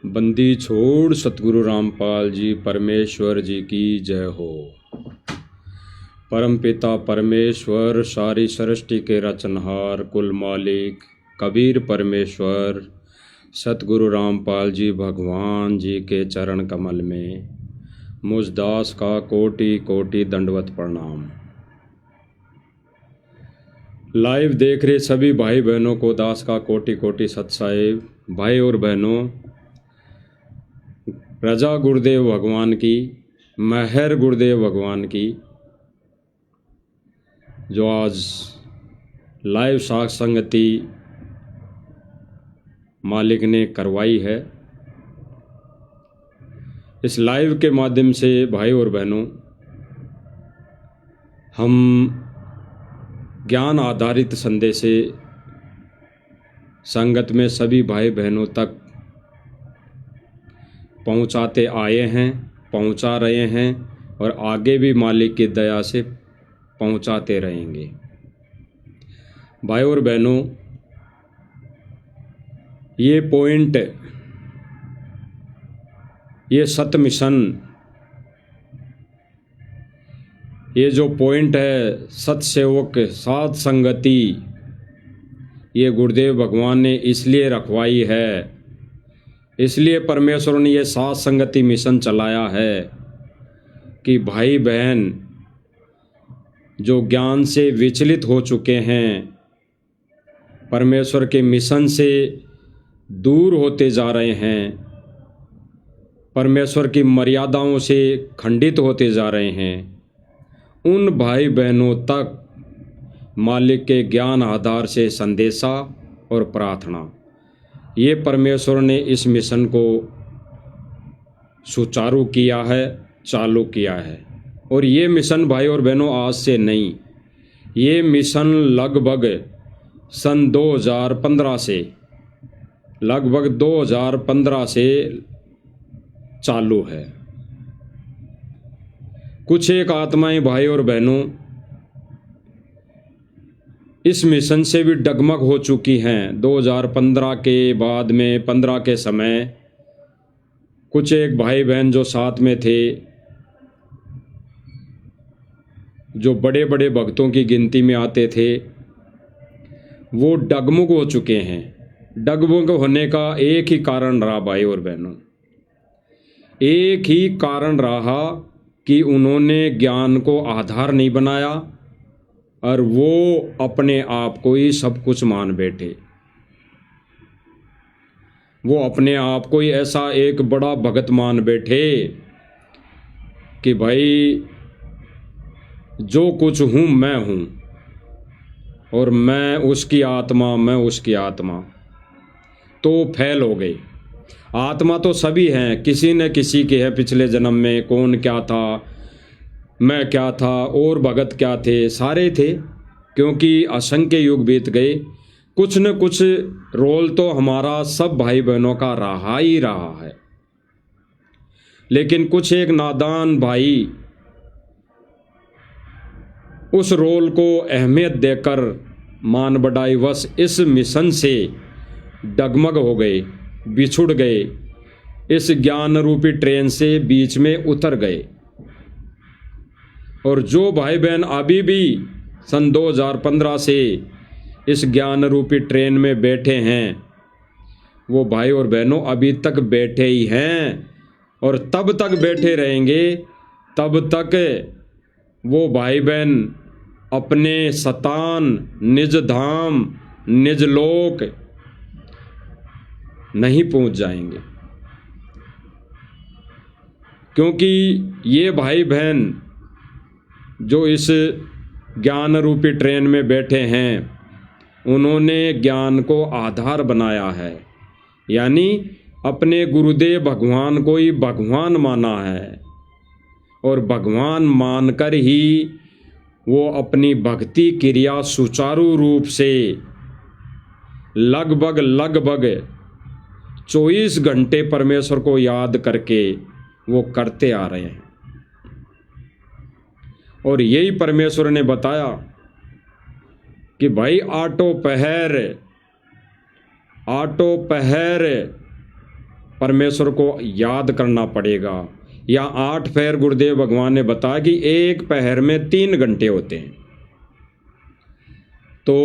बंदी छोड़ सतगुरु रामपाल जी परमेश्वर जी की जय हो। परमपिता परमेश्वर सारी सृष्टि के रचनहार कुल मालिक कबीर परमेश्वर सतगुरु रामपाल जी भगवान जी के चरण कमल में मुझ दास का कोटि कोटि दंडवत प्रणाम। लाइव देख रहे सभी भाई बहनों को दास का कोटि कोटि सत साहिब। भाई और बहनों, रजा गुरुदेव भगवान की, महर गुरुदेव भगवान की, जो आज लाइव साख संगति मालिक ने करवाई है। इस लाइव के माध्यम से भाई और बहनों, हम ज्ञान आधारित संदेश संगत में सभी भाई बहनों तक पहुंचाते आए हैं, पहुंचा रहे हैं और आगे भी मालिक की दया से पहुंचाते रहेंगे। भाई और बहनों, ये पॉइंट, ये सत मिशन, ये जो पॉइंट है सत्सेवक साध संगति, ये गुरुदेव भगवान ने इसलिए रखवाई है, इसलिए परमेश्वर ने ये साध संगति मिशन चलाया है कि भाई बहन जो ज्ञान से विचलित हो चुके हैं, परमेश्वर के मिशन से दूर होते जा रहे हैं, परमेश्वर की मर्यादाओं से खंडित होते जा रहे हैं, उन भाई बहनों तक मालिक के ज्ञान आधार से संदेशा और प्रार्थना, ये परमेश्वर ने इस मिशन को सुचारू किया है, चालू किया है। और ये मिशन भाई और बहनों आज से नहीं, ये मिशन लगभग सन 2015 से, लगभग 2015 से चालू है। कुछ एक आत्माएं भाई और बहनों इस मिशन से भी डगमग हो चुकी हैं। 2015 के बाद में 15 के समय कुछ एक भाई बहन जो साथ में थे, जो बड़े बड़े भक्तों की गिनती में आते थे, वो डगमग हो चुके हैं। डगमग होने का एक ही कारण रहा भाई और बहनों, एक ही कारण रहा कि उन्होंने ज्ञान को आधार नहीं बनाया और वो अपने आप को ही सब कुछ मान बैठे। वो अपने आप को ही ऐसा एक बड़ा भगत मान बैठे कि भाई जो कुछ हूँ मैं हूँ और मैं उसकी आत्मा, मैं उसकी आत्मा। तो फैल हो गई। आत्मा तो सभी हैं, किसी न किसी के है। पिछले जन्म में कौन क्या था, मैं क्या था और भगत क्या थे, सारे थे, क्योंकि असंख्य युग बीत गए। कुछ न कुछ रोल तो हमारा सब भाई बहनों का रहा ही रहा है। लेकिन कुछ एक नादान भाई उस रोल को अहमियत देकर मान बढ़ाई वश इस मिशन से डगमग हो गए, बिछुड़ गए, इस ज्ञान रूपी ट्रेन से बीच में उतर गए। और जो भाई बहन अभी भी सन 2015 से इस ज्ञान रूपी ट्रेन में बैठे हैं, वो भाई और बहनों अभी तक बैठे ही हैं और तब तक बैठे रहेंगे, तब तक वो भाई बहन अपने सतान निज धाम निज लोक नहीं पहुंच जाएंगे। क्योंकि ये भाई बहन जो इस ज्ञान रूपी ट्रेन में बैठे हैं, उन्होंने ज्ञान को आधार बनाया है, यानी अपने गुरुदेव भगवान को ही भगवान माना है और भगवान मानकर ही वो अपनी भक्ति क्रिया सुचारू रूप से लगभग 24 घंटे परमेश्वर को याद करके वो करते आ रहे हैं। और यही परमेश्वर ने बताया कि भाई आटो पहर परमेश्वर को याद करना पड़ेगा। या 8 पहर गुरुदेव भगवान ने बताया कि एक पहर में 3 घंटे होते हैं, तो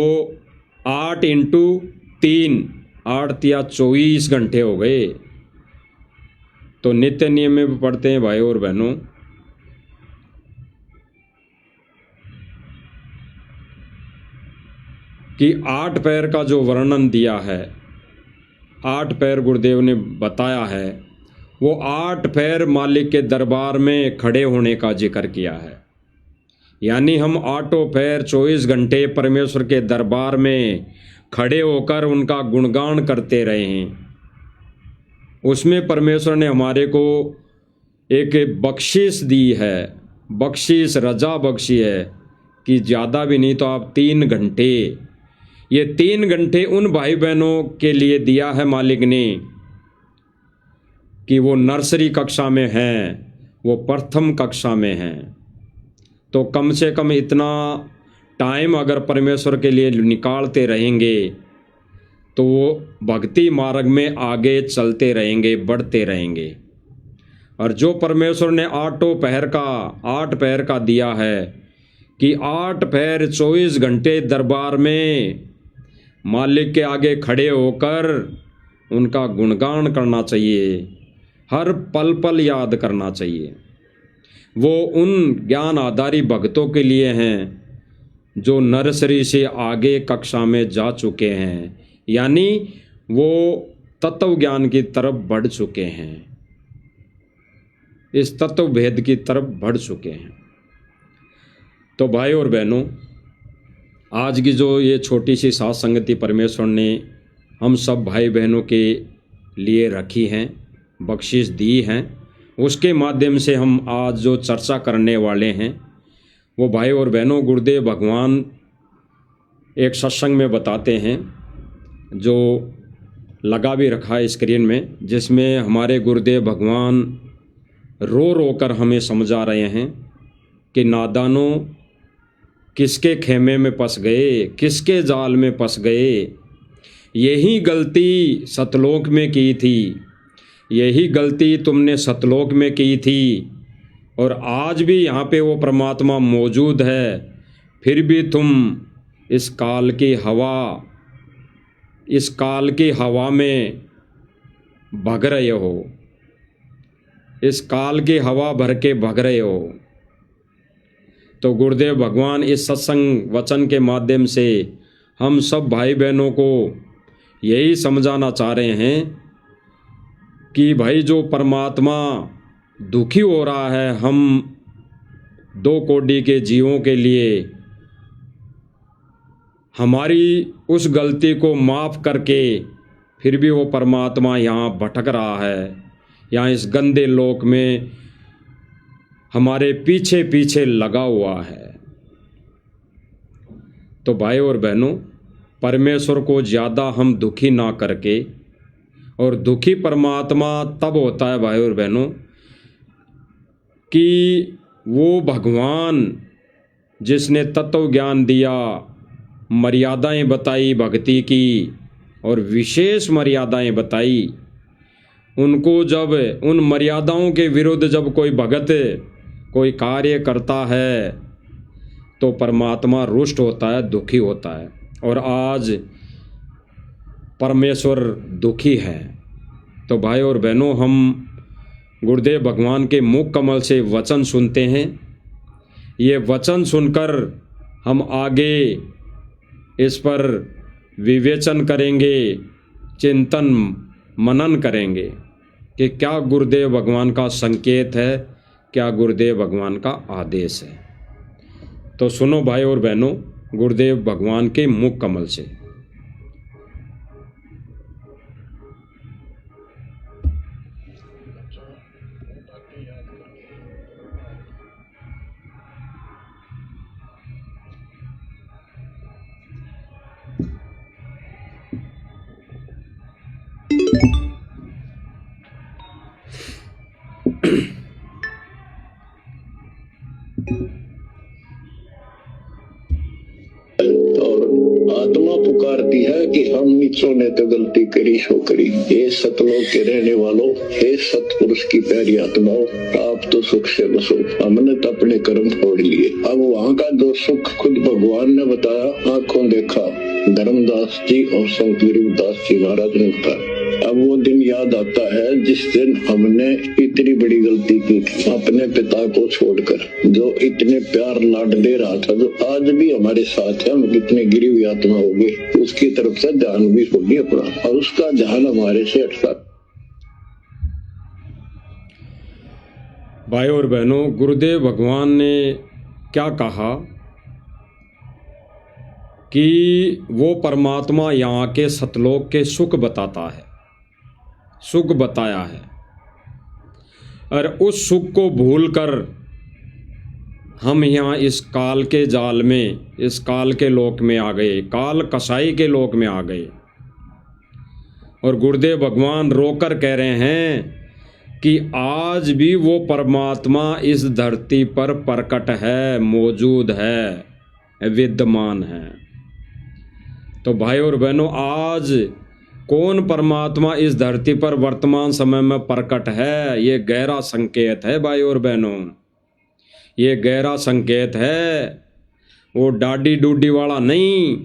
8 इंटू 3, 8 या 24 घंटे हो गए। तो नित्य नियम में भी पढ़ते हैं भाई और बहनों कि 8 पैर का जो वर्णन दिया है, 8 पैर गुरुदेव ने बताया है, वो 8 पैर मालिक के दरबार में खड़े होने का जिक्र किया है। यानी हम 8 पैर 24 घंटे परमेश्वर के दरबार में खड़े होकर उनका गुणगान करते रहे हैं। उसमें परमेश्वर ने हमारे को एक बख्शिश दी है, बख्शिश रजा बख्शी है कि ज़्यादा भी नहीं तो आप 3 घंटे, ये 3 घंटे उन भाई बहनों के लिए दिया है मालिक ने कि वो नर्सरी कक्षा में हैं, वो प्रथम कक्षा में हैं। तो कम से कम इतना टाइम अगर परमेश्वर के लिए निकालते रहेंगे तो वो भक्ति मार्ग में आगे चलते रहेंगे, बढ़ते रहेंगे। और जो परमेश्वर ने 8 पहर का दिया है कि 8 पहर 24 घंटे दरबार में मालिक के आगे खड़े होकर उनका गुणगान करना चाहिए, हर पल पल याद करना चाहिए। वो उन ज्ञान आधारी भक्तों के लिए हैं जो नर्सरी से आगे कक्षा में जा चुके हैं, यानी वो तत्व ज्ञान की तरफ बढ़ चुके हैं, इस तत्व भेद की तरफ बढ़ चुके हैं। तो भाई और बहनों, आज की जो ये छोटी सी साथ संगति परमेश्वर ने हम सब भाई बहनों के लिए रखी हैं, बख्शिश दी हैं, उसके माध्यम से हम आज जो चर्चा करने वाले हैं वो भाई और बहनों गुरुदेव भगवान एक सत्संग में बताते हैं, जो लगा भी रखा है स्क्रीन में, जिसमें हमारे गुरुदेव भगवान रो रो कर हमें समझा रहे हैं कि नादानों किसके खेमे में फंस गए, किसके जाल में फंस गए। यही गलती सतलोक में की थी, यही गलती तुमने सतलोक में की थी, और आज भी यहाँ पे वो परमात्मा मौजूद है, फिर भी तुम इस काल की हवा में भग रहे हो, इस काल की हवा भर के भग रहे हो। तो गुरुदेव भगवान इस सत्संग वचन के माध्यम से हम सब भाई बहनों को यही समझाना चाह रहे हैं कि भाई जो परमात्मा दुखी हो रहा है हम 2 कोटि के जीवों के लिए, हमारी उस गलती को माफ़ करके फिर भी वो परमात्मा यहाँ भटक रहा है, यहाँ इस गंदे लोक में हमारे पीछे पीछे लगा हुआ है। तो भाई और बहनों, परमेश्वर को ज़्यादा हम दुखी ना करके, और दुखी परमात्मा तब होता है भाई और बहनों कि वो भगवान जिसने तत्व ज्ञान दिया, मर्यादाएं बताई भक्ति की और विशेष मर्यादाएं बताई, उनको जब उन मर्यादाओं के विरुद्ध जब कोई भगत कोई कार्य करता है तो परमात्मा रुष्ट होता है, दुखी होता है। और आज परमेश्वर दुखी है। तो भाई और बहनों, हम गुरुदेव भगवान के मुख कमल से वचन सुनते हैं। ये वचन सुनकर हम आगे इस पर विवेचन करेंगे, चिंतन मनन करेंगे कि क्या गुरुदेव भगवान का संकेत है, क्या गुरुदेव भगवान का आदेश है। तो सुनो भाई और बहनों, गुरुदेव भगवान के मुख कमल से। और आत्मा पुकारती है कि हम सो ने तो गलती करी सो करी। हे सतलोक के रहने वालों, हे सतपुरुष की प्यारी आत्माओं, आप तो सुख से बसो, हमने तो अपने कर्म छोड़ लिए। अब वहाँ का जो सुख खुद भगवान ने बताया, आंखों देखा, धर्मदास जी और संत गरीबदास जी महाराज ने बताया। अब वो दिन याद आता है जिस दिन हमने इतनी बड़ी गलती की थी, अपने पिता को छोड़कर, जो इतने प्यार लाड दे रहा था, जो आज भी हमारे साथ है। हम कितने गिरी हुई आत्मा हो गए, उसकी तरफ से ध्यान भी छोड़िए अपना, और उसका ध्यान हमारे से हटता। भाई और बहनों, गुरुदेव भगवान ने क्या कहा कि वो परमात्मा यहाँ के सतलोक के सुख बताता है, सुख बताया है, और उस सुख को भूलकर हम यहाँ इस काल के जाल में, इस काल के लोक में आ गए, काल कसाई के लोक में आ गए। और गुरुदेव भगवान रोकर कह रहे हैं कि आज भी वो परमात्मा इस धरती पर प्रकट है, मौजूद है, विद्यमान है। तो भाई और बहनों, आज कौन परमात्मा इस धरती पर वर्तमान समय में प्रकट है, ये गहरा संकेत है भाई और बहनों, ये गहरा संकेत है। वो डाडी डूडी वाला नहीं,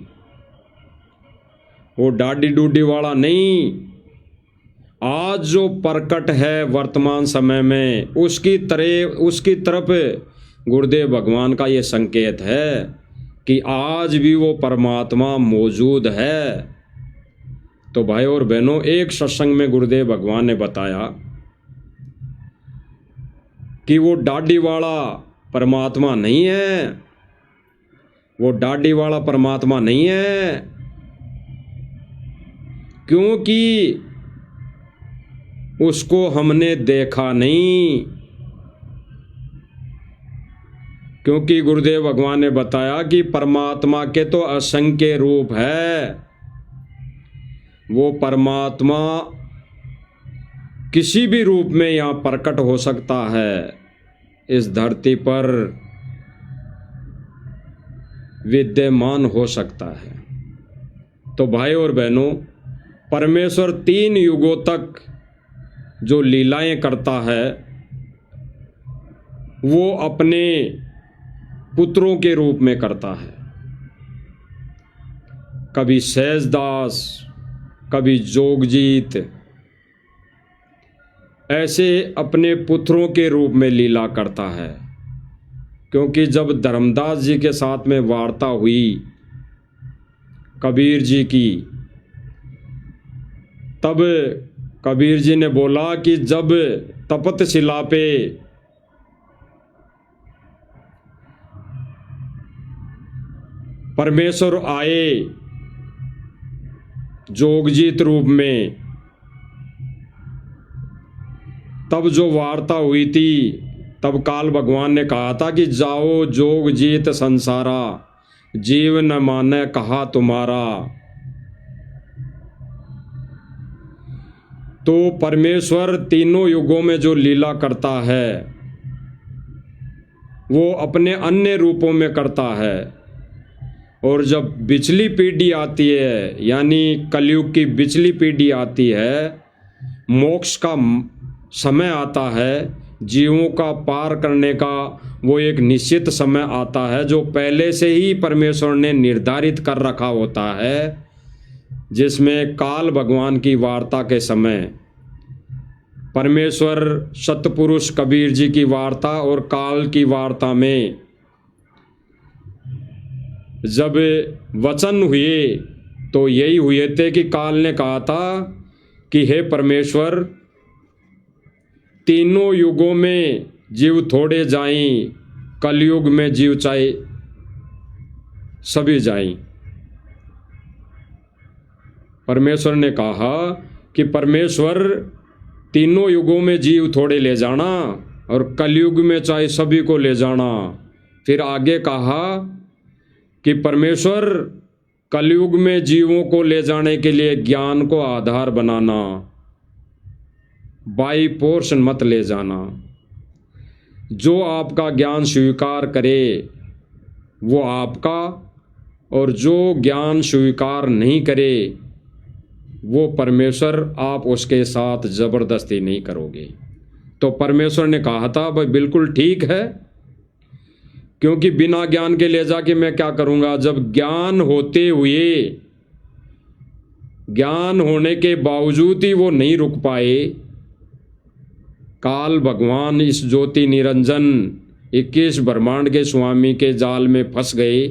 वो डाडी डूडी वाला नहीं, आज जो प्रकट है वर्तमान समय में, उसकी तरफ गुरुदेव भगवान का ये संकेत है कि आज भी वो परमात्मा मौजूद है। तो भाई और बहनों, एक सत्संग में गुरुदेव भगवान ने बताया कि वो डाडी वाला परमात्मा नहीं है, वो डाडी वाला परमात्मा नहीं है, क्योंकि उसको हमने देखा नहीं। क्योंकि गुरुदेव भगवान ने बताया कि परमात्मा के तो असंख्य रूप है, वो परमात्मा किसी भी रूप में यहाँ प्रकट हो सकता है, इस धरती पर विद्यमान हो सकता है। तो भाई और बहनों, परमेश्वर 3 युगों तक जो लीलाएं करता है, वो अपने पुत्रों के रूप में करता है। कभी सहजदास, कभी जोगजीत, ऐसे अपने पुत्रों के रूप में लीला करता है। क्योंकि जब धर्मदास जी के साथ में वार्ता हुई कबीर जी की, तब कबीर जी ने बोला कि जब तपत शिला पे परमेश्वर आए जोगजीत रूप में, तब जो वार्ता हुई थी, तब काल भगवान ने कहा था कि जाओ जोगजीत संसारा, जीव न माने कहा तुम्हारा। तो परमेश्वर तीनों युगों में जो लीला करता है, वो अपने अन्य रूपों में करता है। और जब बिचली पीढ़ी आती है, यानी कलयुग की बिचली पीढ़ी आती है, मोक्ष का समय आता है, जीवों का पार करने का वो एक निश्चित समय आता है, जो पहले से ही परमेश्वर ने निर्धारित कर रखा होता है, जिसमें काल भगवान की वार्ता के समय परमेश्वर सतपुरुष कबीर जी की वार्ता और काल की वार्ता में जब वचन हुए तो यही हुए थे कि काल ने कहा था कि हे परमेश्वर, तीनों युगों में जीव थोड़े जाएं, कलयुग में जीव चाहे सभी जाएं। परमेश्वर ने कहा कि परमेश्वर, तीनों युगों में जीव थोड़े ले जाना और कलयुग में चाहे सभी को ले जाना। फिर आगे कहा कि परमेश्वर, कलयुग में जीवों को ले जाने के लिए ज्ञान को आधार बनाना, बाई पोर्शन मत ले जाना। जो आपका ज्ञान स्वीकार करे वो आपका, और जो ज्ञान स्वीकार नहीं करे वो परमेश्वर आप उसके साथ ज़बरदस्ती नहीं करोगे। तो परमेश्वर ने कहा था भाई बिल्कुल ठीक है, क्योंकि बिना ज्ञान के ले जाके मैं क्या करूँगा, जब ज्ञान होते हुए, ज्ञान होने के बावजूद ही वो नहीं रुक पाए। काल भगवान इस ज्योति निरंजन 21 ब्रह्मांड के स्वामी के जाल में फंस गए,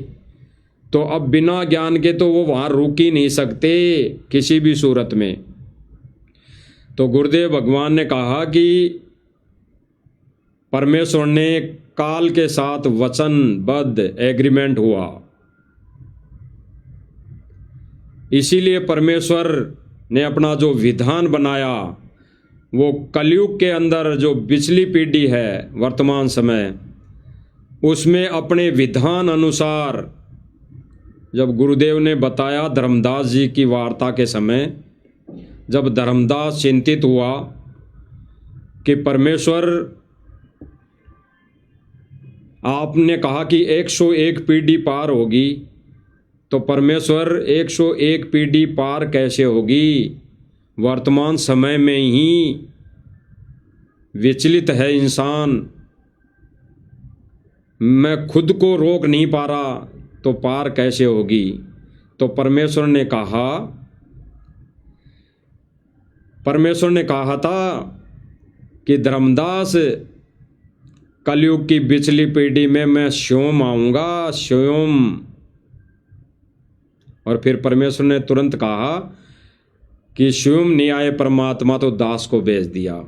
तो अब बिना ज्ञान के तो वो वहाँ रुक ही नहीं सकते किसी भी सूरत में। तो गुरुदेव भगवान ने कहा कि परमेश्वर ने काल के साथ वचनबद्ध एग्रीमेंट हुआ, इसीलिए परमेश्वर ने अपना जो विधान बनाया, वो कलयुग के अंदर जो पिछली पीढ़ी है वर्तमान समय, उसमें अपने विधान अनुसार जब गुरुदेव ने बताया धर्मदास जी की वार्ता के समय, जब धर्मदास चिंतित हुआ कि परमेश्वर आपने कहा कि 101 पीढ़ी पार होगी, तो परमेश्वर 101 पीढ़ी पार कैसे होगी, वर्तमान समय में ही विचलित है इंसान, मैं खुद को रोक नहीं पा रहा, तो पार कैसे होगी। तो परमेश्वर ने कहा था कि धर्मदास कलयुग की पिछली पीढ़ी में मैं स्वयं आऊँगा, स्वयं। और फिर परमेश्वर ने तुरंत कहा कि स्वयं नहीं आए परमात्मा तो दास को भेज दिया।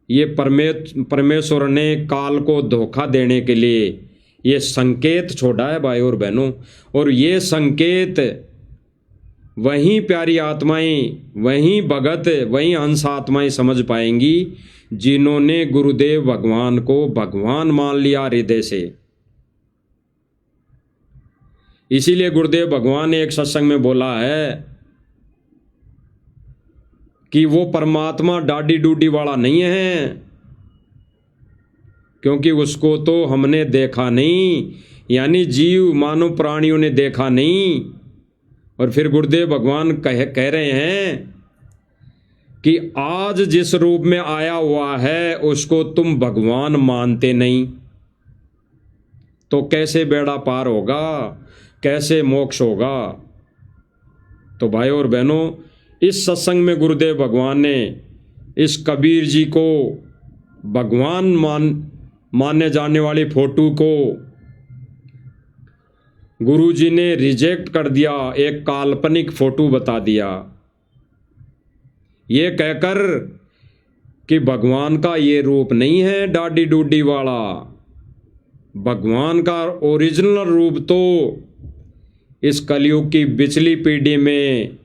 ये परमेश्वर ने काल को धोखा देने के लिए ये संकेत छोड़ा है भाई और बहनों, और ये संकेत वहीं प्यारी आत्माएं, वहीं भगत, वहीं हंस आत्माएं समझ पाएंगी जिन्होंने गुरुदेव भगवान को भगवान मान लिया हृदय से। इसीलिए गुरुदेव भगवान ने एक सत्संग में बोला है कि वो परमात्मा डाडी डूडी वाला नहीं है, क्योंकि उसको तो हमने देखा नहीं, यानी जीव मानव प्राणियों ने देखा नहीं। और फिर गुरुदेव भगवान कह रहे हैं कि आज जिस रूप में आया हुआ है उसको तुम भगवान मानते नहीं, तो कैसे बेड़ा पार होगा, कैसे मोक्ष होगा। तो भाई और बहनों, इस सत्संग में गुरुदेव भगवान ने इस कबीर जी को भगवान मानने जाने वाली फोटो को गुरु जी ने रिजेक्ट कर दिया, एक काल्पनिक फोटो बता दिया, ये कहकर कि भगवान का ये रूप नहीं है डाडी डूडी वाला, भगवान का ओरिजिनल रूप तो इस कलयुग की पिछली पीढ़ी में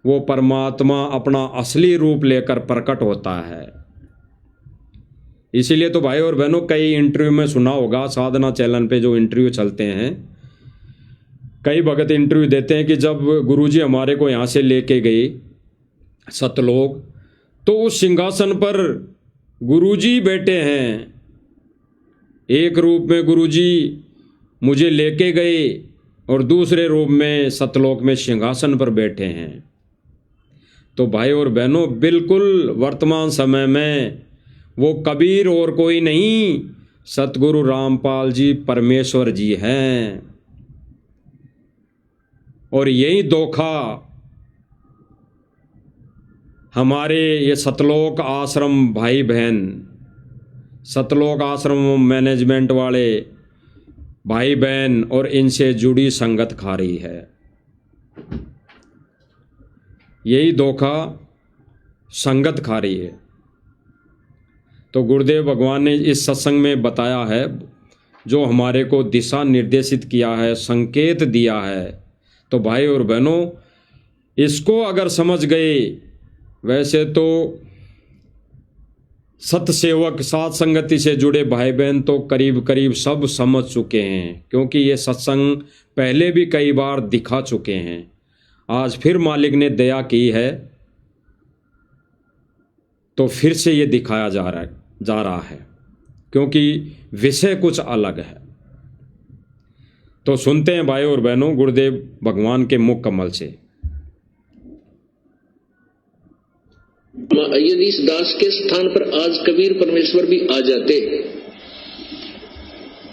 वो परमात्मा अपना असली रूप लेकर प्रकट होता है। इसीलिए तो भाई और बहनों, कई इंटरव्यू में सुना होगा, साधना चैनल पे जो इंटरव्यू चलते हैं, कई भगत इंटरव्यू देते हैं कि जब गुरुजी हमारे को यहाँ से लेके गए सतलोक, तो उस सिंहासन पर गुरुजी बैठे हैं, एक रूप में गुरुजी मुझे लेके गए और दूसरे रूप में सतलोक में सिंहासन पर बैठे हैं। तो भाई और बहनों, बिल्कुल वर्तमान समय में वो कबीर और कोई नहीं, सतगुरु रामपाल जी परमेश्वर जी हैं। और यही धोखा हमारे ये सतलोक आश्रम भाई बहन, सतलोक आश्रम मैनेजमेंट वाले भाई बहन और इनसे जुड़ी संगत खा रही है। यही धोखा संगत खा रही है। तो गुरुदेव भगवान ने इस सत्संग में बताया है, जो हमारे को दिशा निर्देशित किया है, संकेत दिया है। तो भाई और बहनों, इसको अगर समझ गए, वैसे तो सतसेवक साथ संगति से जुड़े भाई बहन तो करीब करीब सब समझ चुके हैं, क्योंकि ये सत्संग पहले भी कई बार दिखा चुके हैं। आज फिर मालिक ने दया की है तो फिर से ये दिखाया जा रहा है, क्योंकि विषय कुछ अलग है। तो सुनते हैं भाई और बहनों गुरुदेव भगवान के मुख कमल से। यदि इस दास के स्थान पर आज कबीर परमेश्वर भी आ जाते,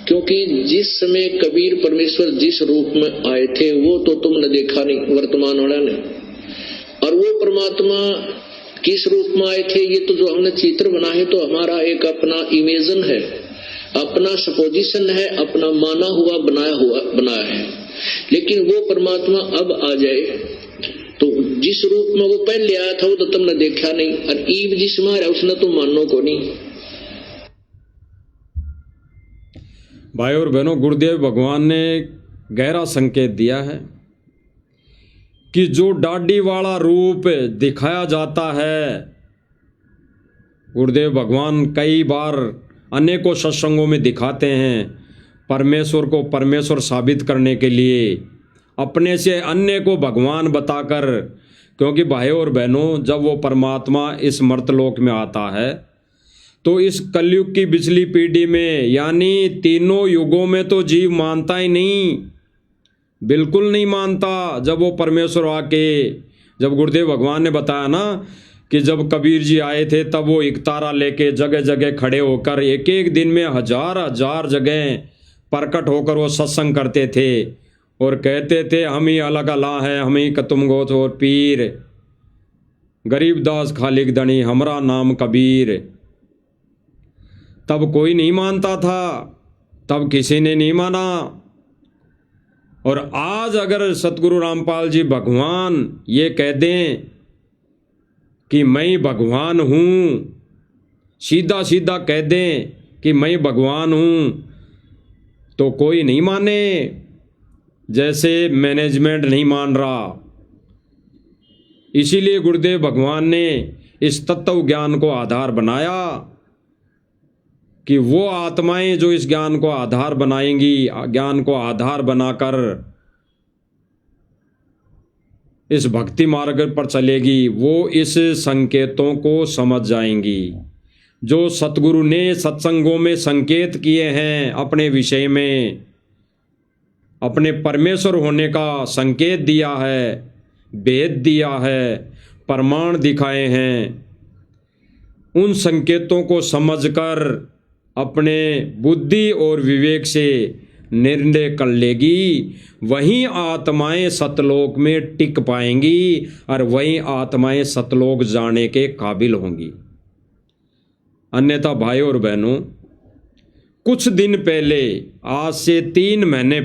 क्योंकि जिस समय कबीर परमेश्वर जिस रूप में आए थे वो तो तुमने देखा नहीं, वर्तमान वाला ने, और वो परमात्मा किस रूप में आए थे ये तो जो हमने चित्र बना है तो हमारा एक अपना इमेजन है, अपना सपोजिशन है, अपना माना हुआ बनाया है। लेकिन वो परमात्मा अब आ जाए तो जिस रूप में वो पहले आया था वो तो तुमने देखा नहीं, और ईब जिसमें है उसने तो मानो को नहीं। भाई और बहनों, गुरुदेव भगवान ने गहरा संकेत दिया है कि जो डाडी वाला रूप दिखाया जाता है, गुरुदेव भगवान कई बार अनेकों सत्संगों में दिखाते हैं, परमेश्वर को परमेश्वर साबित करने के लिए अपने से अन्य को भगवान बताकर। क्योंकि भाई और बहनों, जब वो परमात्मा इस मर्तलोक में आता है तो इस कलयुग की पिछली पीढ़ी में यानी तीनों युगों में तो जीव मानता ही नहीं, बिल्कुल नहीं मानता। जब वो परमेश्वर आके, जब गुरुदेव भगवान ने बताया ना कि जब कबीर जी आए थे तब वो इकतारा लेके जगह जगह खड़े होकर एक एक दिन में हजार हजार जगह प्रकट होकर वो सत्संग करते थे और कहते थे हम ही अलग अला है, हम ही कतुम गोत और पीर, गरीबदास खालिक दणी हमरा नाम कबीर। तब कोई नहीं मानता था, तब किसी ने नहीं माना। और आज अगर सतगुरु रामपाल जी भगवान ये कह दें कि मैं भगवान हूँ, सीधा सीधा कह दें कि मैं भगवान हूँ, तो कोई नहीं माने। जैसे मैनेजमेंट नहीं मान रहा, इसीलिए गुरुदेव भगवान ने इस तत्व ज्ञान को आधार बनाया कि वो आत्माएं जो इस ज्ञान को आधार बनाएंगी, ज्ञान को आधार बनाकर इस भक्ति मार्ग पर चलेगी, वो इस संकेतों को समझ जाएंगी जो सतगुरु ने सत्संगों में संकेत किए हैं अपने विषय में, अपने परमेश्वर होने का संकेत दिया है, भेद दिया है, प्रमाण दिखाए हैं। उन संकेतों को समझकर अपने बुद्धि और विवेक से निर्णय कर लेगी, वहीं आत्माएं सतलोक में टिक पाएंगी और वहीं आत्माएं सतलोक जाने के काबिल होंगी। अन्यथा भाई और बहनों, कुछ दिन पहले, आज से 3 महीने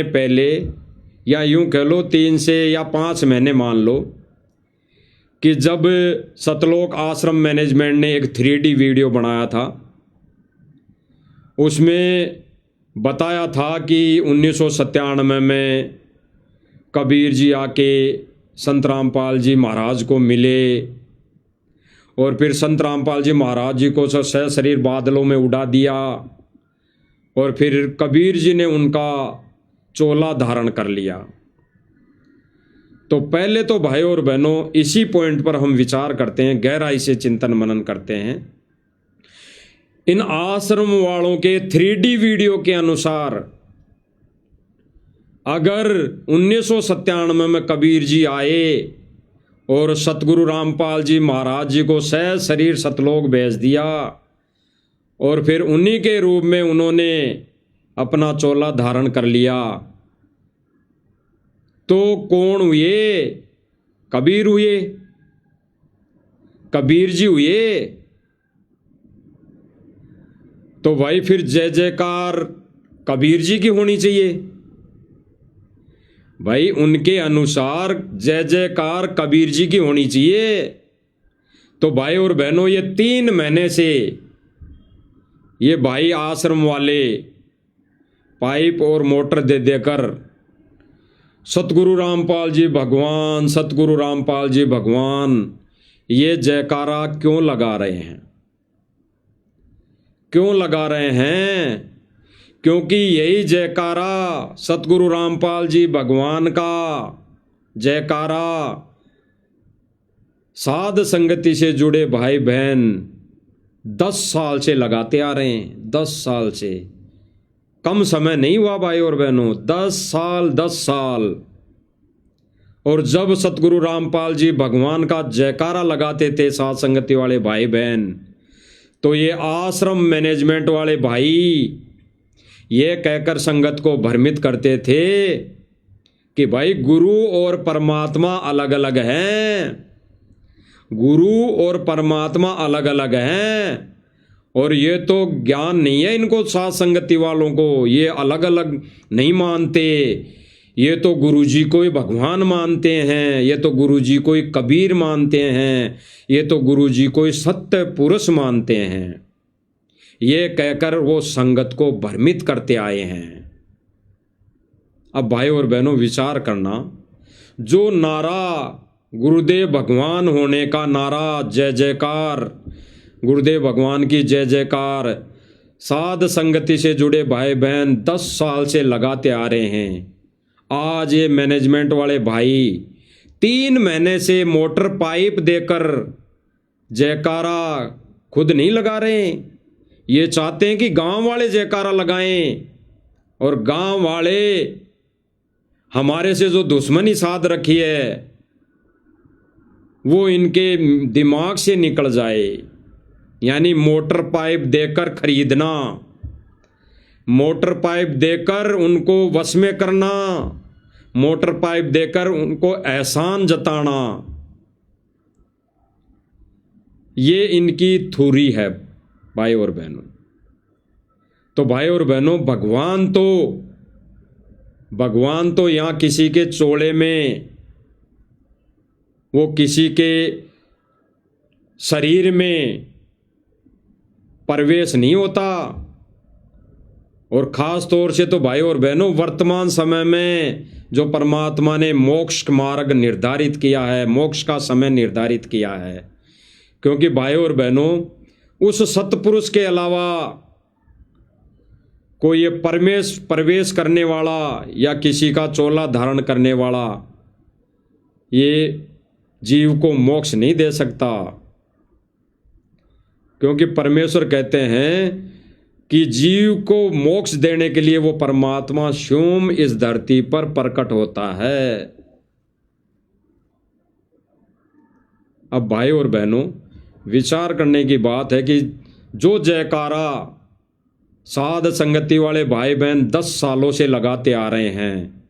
पहले, या यूं कह लो 3 से या 5 महीने मान लो, कि जब सतलोक आश्रम मैनेजमेंट ने एक 3D वीडियो बनाया था, उसमें बताया था कि 1997 में कबीर जी आके संत रामपाल जी महाराज को मिले और फिर संत रामपाल जी महाराज जी को सशरीर बादलों में उड़ा दिया और फिर कबीर जी ने उनका चोला धारण कर लिया। तो पहले तो भाई और बहनों, इसी पॉइंट पर हम विचार करते हैं, गहराई से चिंतन मनन करते हैं। इन आश्रम वालों के 3D वीडियो के अनुसार अगर 1997 में कबीर जी आए और सतगुरु रामपाल जी महाराज जी को सशरीर सतलोक भेज दिया और फिर उन्हीं के रूप में उन्होंने अपना चोला धारण कर लिया, तो कौन हुए? कबीर हुए, कबीर जी हुए। तो भाई फिर जय जयकार कबीर जी की होनी चाहिए। भाई उनके अनुसार जय जयकार कबीर जी की होनी चाहिए। तो भाई और बहनों, ये 3 महीने से ये भाई आश्रम वाले पाइप और मोटर दे देकर सतगुरु रामपाल जी भगवान, सतगुरु रामपाल जी भगवान, ये जयकारा क्यों लगा रहे हैं? क्यों लगा रहे हैं? क्योंकि यही जयकारा सतगुरु रामपाल जी भगवान का जयकारा साध संगति से जुड़े भाई बहन 10 साल से लगाते आ रहे हैं। 10 साल से कम समय नहीं हुआ भाई और बहनों, 10 साल। और जब सतगुरु रामपाल जी भगवान का जयकारा लगाते थे साथ संगति वाले भाई बहन, तो ये आश्रम मैनेजमेंट वाले भाई ये कहकर संगत को भ्रमित करते थे कि भाई गुरु और परमात्मा अलग अलग हैं, गुरु और परमात्मा अलग अलग हैं, और ये तो ज्ञान नहीं है इनको साथ संगति वालों को, ये अलग अलग नहीं मानते, ये तो गुरु जी को ही भगवान मानते हैं, ये तो गुरु जी को ही कबीर मानते हैं, ये तो गुरु जी को ही सत्य पुरुष मानते हैं। ये कहकर वो संगत को भ्रमित करते आए हैं। अब भाई और बहनों विचार करना, जो नारा गुरुदेव भगवान होने का नारा, जय जयकार, गुरुदेव भगवान की जय जयकार, साध संगति से जुड़े भाई बहन 10 साल से लगाते आ रहे हैं। आज ये मैनेजमेंट वाले भाई 3 महीने से मोटर पाइप देकर जयकारा खुद नहीं लगा रहे, ये चाहते हैं कि गांव वाले जयकारा लगाएं, और गांव वाले हमारे से जो दुश्मनी साध रखी है वो इनके दिमाग से निकल जाए। यानी मोटर पाइप देकर खरीदना, मोटर पाइप देकर उनको वश में करना, मोटर पाइप देकर उनको एहसान जताना, ये इनकी थ्योरी है भाई और बहनों। तो भाई और बहनों, भगवान तो यहाँ किसी के चोले में, वो किसी के शरीर में प्रवेश नहीं होता। और ख़ास तौर से तो भाई और बहनों, वर्तमान समय में जो परमात्मा ने मोक्ष मार्ग निर्धारित किया है, मोक्ष का समय निर्धारित किया है, क्योंकि भाई और बहनों उस सतपुरुष के अलावा कोई ये प्रवेश करने वाला या किसी का चोला धारण करने वाला ये जीव को मोक्ष नहीं दे सकता। क्योंकि परमेश्वर कहते हैं कि जीव को मोक्ष देने के लिए वो परमात्मा स्वयं इस धरती पर प्रकट होता है। अब भाई और बहनों, विचार करने की बात है कि जो जयकारा साध संगति वाले भाई बहन 10 सालों से लगाते आ रहे हैं,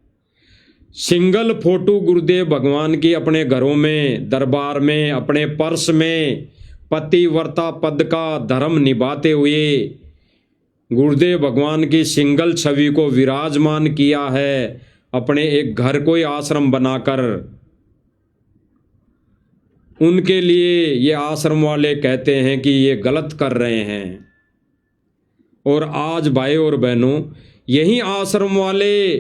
सिंगल फोटो गुरुदेव भगवान की अपने घरों में, दरबार में, अपने पर्स में पतिव्रता पद का धर्म निभाते हुए गुरुदेव भगवान की सिंगल छवि को विराजमान किया है, अपने एक घर को ही आश्रम बनाकर। उनके लिए ये आश्रम वाले कहते हैं कि ये गलत कर रहे हैं। और आज भाई और बहनों, यही आश्रम वाले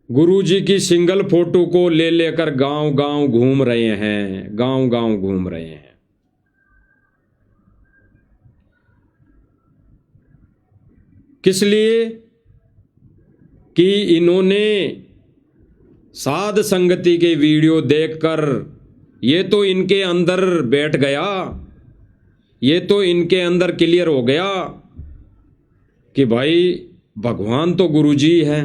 गुरु जी की सिंगल फोटो को ले लेकर गांव गांव घूम रहे हैं, गांव गांव घूम रहे हैं। किस लिए? कि इन्होंने साध संगति के वीडियो देखकर ये तो इनके अंदर बैठ गया, ये तो इनके अंदर क्लियर हो गया कि भाई भगवान तो गुरु जी है,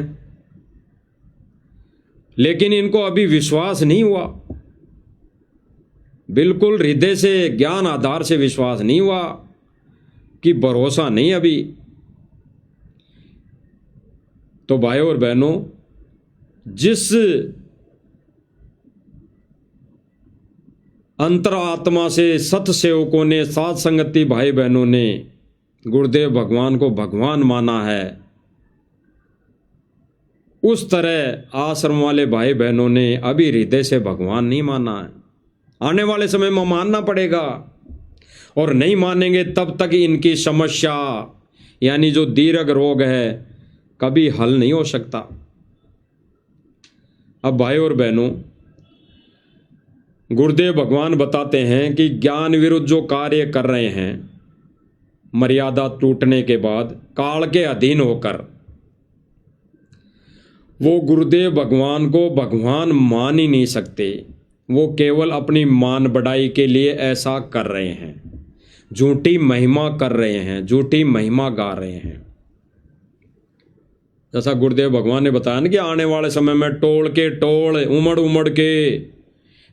लेकिन इनको अभी विश्वास नहीं हुआ, बिल्कुल हृदय से, ज्ञान आधार से विश्वास नहीं हुआ, कि भरोसा नहीं अभी। तो भाई और बहनों, जिस अंतरात्मा से सत सेवकों ने, साध संगति भाई बहनों ने गुरुदेव भगवान को भगवान माना है, उस तरह आश्रम वाले भाई बहनों ने अभी हृदय से भगवान नहीं माना है। आने वाले समय में मानना पड़ेगा, और नहीं मानेंगे तब तक इनकी समस्या यानी जो दीर्घ रोग है कभी हल नहीं हो सकता। अब भाई और बहनों, गुरुदेव भगवान बताते हैं कि ज्ञान विरुद्ध जो कार्य कर रहे हैं, मर्यादा टूटने के बाद काल के अधीन होकर, वो गुरुदेव भगवान को भगवान मान ही नहीं सकते। वो केवल अपनी मान बढ़ाई के लिए ऐसा कर रहे हैं, झूठी महिमा कर रहे हैं, झूठी महिमा गा रहे हैं। जैसा गुरुदेव भगवान ने बताया ना कि आने वाले समय में टोल के टोल उमड़ उमड़ के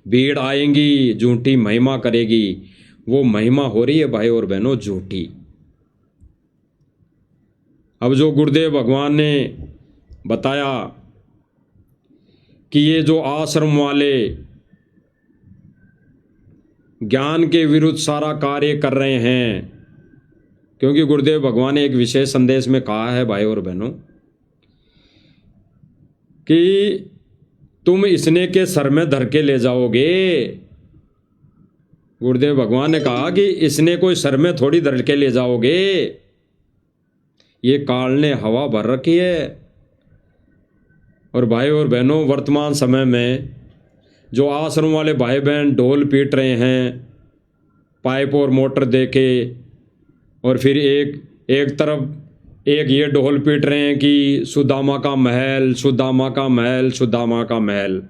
भीड़ आएंगी, झूठी महिमा करेगी। वो महिमा हो रही है भाई और बहनों झूठी। अब जो गुरुदेव भगवान ने बताया कि ये जो आश्रम वाले ज्ञान के विरुद्ध सारा कार्य कर रहे हैं, क्योंकि गुरुदेव भगवान ने एक विशेष संदेश में कहा है भाई और बहनों कि तुम इसने के सर में धर के ले जाओगे। गुरुदेव भगवान ने कहा कि इसने कोई सर में थोड़ी धर के ले जाओगे, ये काल ने हवा भर रखी है। और भाई और बहनों वर्तमान समय में जो आश्रम वाले भाई बहन ढोल पीट रहे हैं पाइप और मोटर देके, और फिर एक तरफ एक ये ढोल पीट रहे हैं कि सुदामा का महल, सुदामा का महल, सुदामा का महल।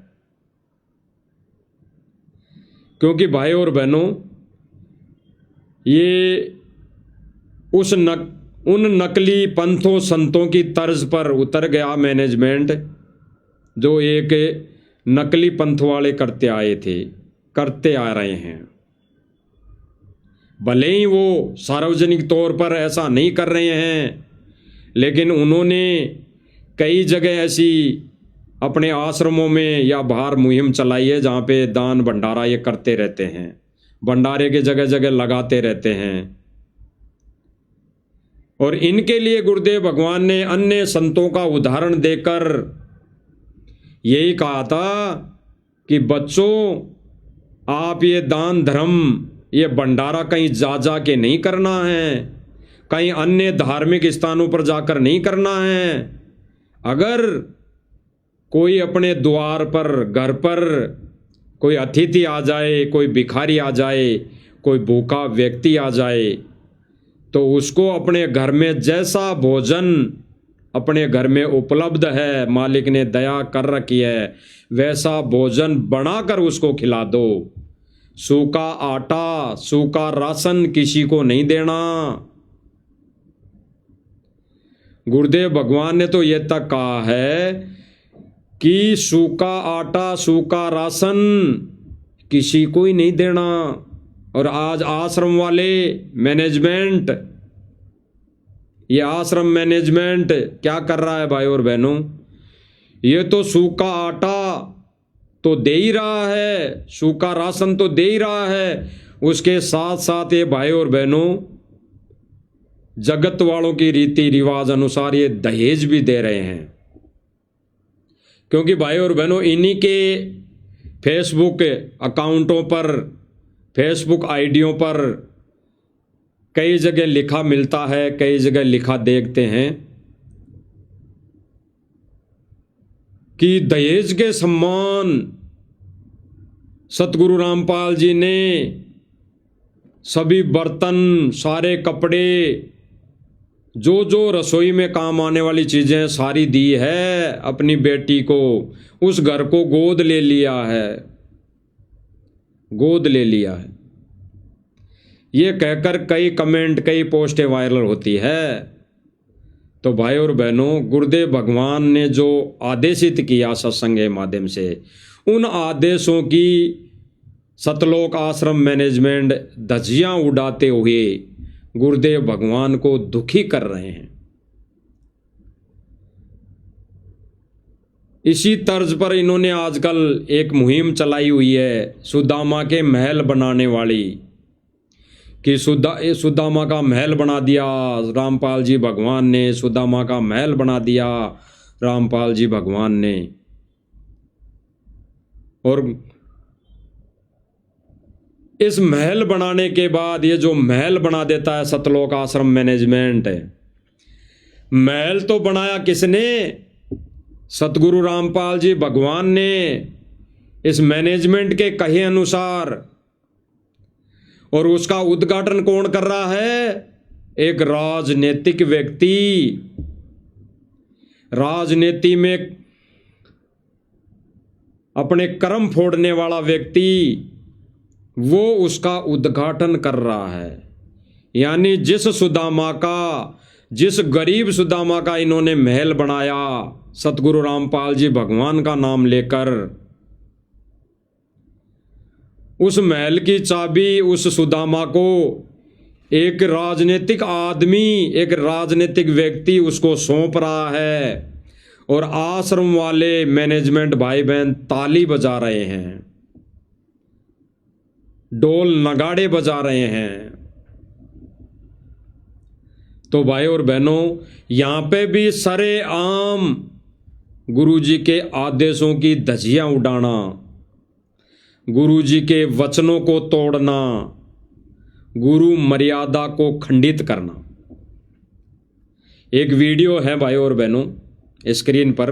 क्योंकि भाई और बहनों ये उन नकली पंथों संतों की तर्ज पर उतर गया मैनेजमेंट, जो एक नकली पंथ वाले करते आ रहे हैं। भले ही वो सार्वजनिक तौर पर ऐसा नहीं कर रहे हैं, लेकिन उन्होंने कई जगह ऐसी अपने आश्रमों में या बाहर मुहिम चलाई है जहाँ पे दान भंडारा ये करते रहते हैं, भंडारे के जगह जगह लगाते रहते हैं। और इनके लिए गुरुदेव भगवान ने अन्य संतों का उदाहरण देकर यही कहा था कि बच्चों आप ये दान धर्म ये भंडारा कहीं जा के नहीं करना है, कहीं अन्य धार्मिक स्थानों पर जाकर नहीं करना है। अगर कोई अपने द्वार पर घर पर कोई अतिथि आ जाए, कोई भिखारी आ जाए, कोई भूखा व्यक्ति आ जाए, तो उसको अपने घर में जैसा भोजन अपने घर में उपलब्ध है, मालिक ने दया कर रखी है, वैसा भोजन बनाकर उसको खिला दो। सूखा आटा, सूखा राशन किसी को नहीं देना। गुरुदेव भगवान ने तो यह तक कहा है कि सूखा आटा, सूखा राशन किसी को ही नहीं देना। और आज आश्रम वाले मैनेजमेंट, ये आश्रम मैनेजमेंट क्या कर रहा है भाई और बहनों, ये तो सूखा आटा तो दे ही रहा है, सूखा राशन तो दे ही रहा है, उसके साथ साथ ये भाई और बहनों जगत वालों की रीति रिवाज अनुसार ये दहेज भी दे रहे हैं। क्योंकि भाई और बहनों इन्हीं के फेसबुक अकाउंटों पर, फेसबुक आईडियों पर कई जगह लिखा मिलता है, कई जगह लिखा देखते हैं कि दहेज के सम्मान सतगुरु रामपाल जी ने सभी बर्तन, सारे कपड़े, जो रसोई में काम आने वाली चीजें सारी दी है अपनी बेटी को। उस घर को गोद ले लिया है, गोद ले लिया है, ये कहकर कई कमेंट, कई पोस्टें वायरल होती है। तो भाई और बहनों गुरुदेव भगवान ने जो आदेशित किया सत्संग के माध्यम से, उन आदेशों की सतलोक आश्रम मैनेजमेंट धज्जियां उड़ाते हुए गुरुदेव भगवान को दुखी कर रहे हैं। इसी तर्ज पर इन्होंने आजकल एक मुहिम चलाई हुई है सुदामा के महल बनाने वाली, कि सुदामा का महल बना दिया रामपाल जी भगवान ने, सुदामा का महल बना दिया रामपाल जी भगवान ने। और इस महल बनाने के बाद ये जो महल बना देता है सतलोक आश्रम मैनेजमेंट, महल तो बनाया किसने? सतगुरु रामपाल जी भगवान ने इस मैनेजमेंट के कहे अनुसार। और उसका उद्घाटन कौन कर रहा है? एक राजनीतिक व्यक्ति, राजनीति में अपने कर्म फोड़ने वाला व्यक्ति, वो उसका उद्घाटन कर रहा है। यानी जिस सुदामा का जिस गरीब सुदामा का इन्होंने महल बनाया सतगुरु रामपाल जी भगवान का नाम लेकर, उस महल की चाबी उस सुदामा को एक राजनीतिक आदमी, एक राजनीतिक व्यक्ति उसको सौंप रहा है, और आश्रम वाले मैनेजमेंट भाई बहन ताली बजा रहे हैं, ढोल नगाड़े बजा रहे हैं। तो भाई और बहनों, यहां पे भी सरेआम गुरुजी के आदेशों की धज्जियां उड़ाना, गुरुजी के वचनों को तोड़ना, गुरु मर्यादा को खंडित करना। एक वीडियो है भाई और बहनों स्क्रीन पर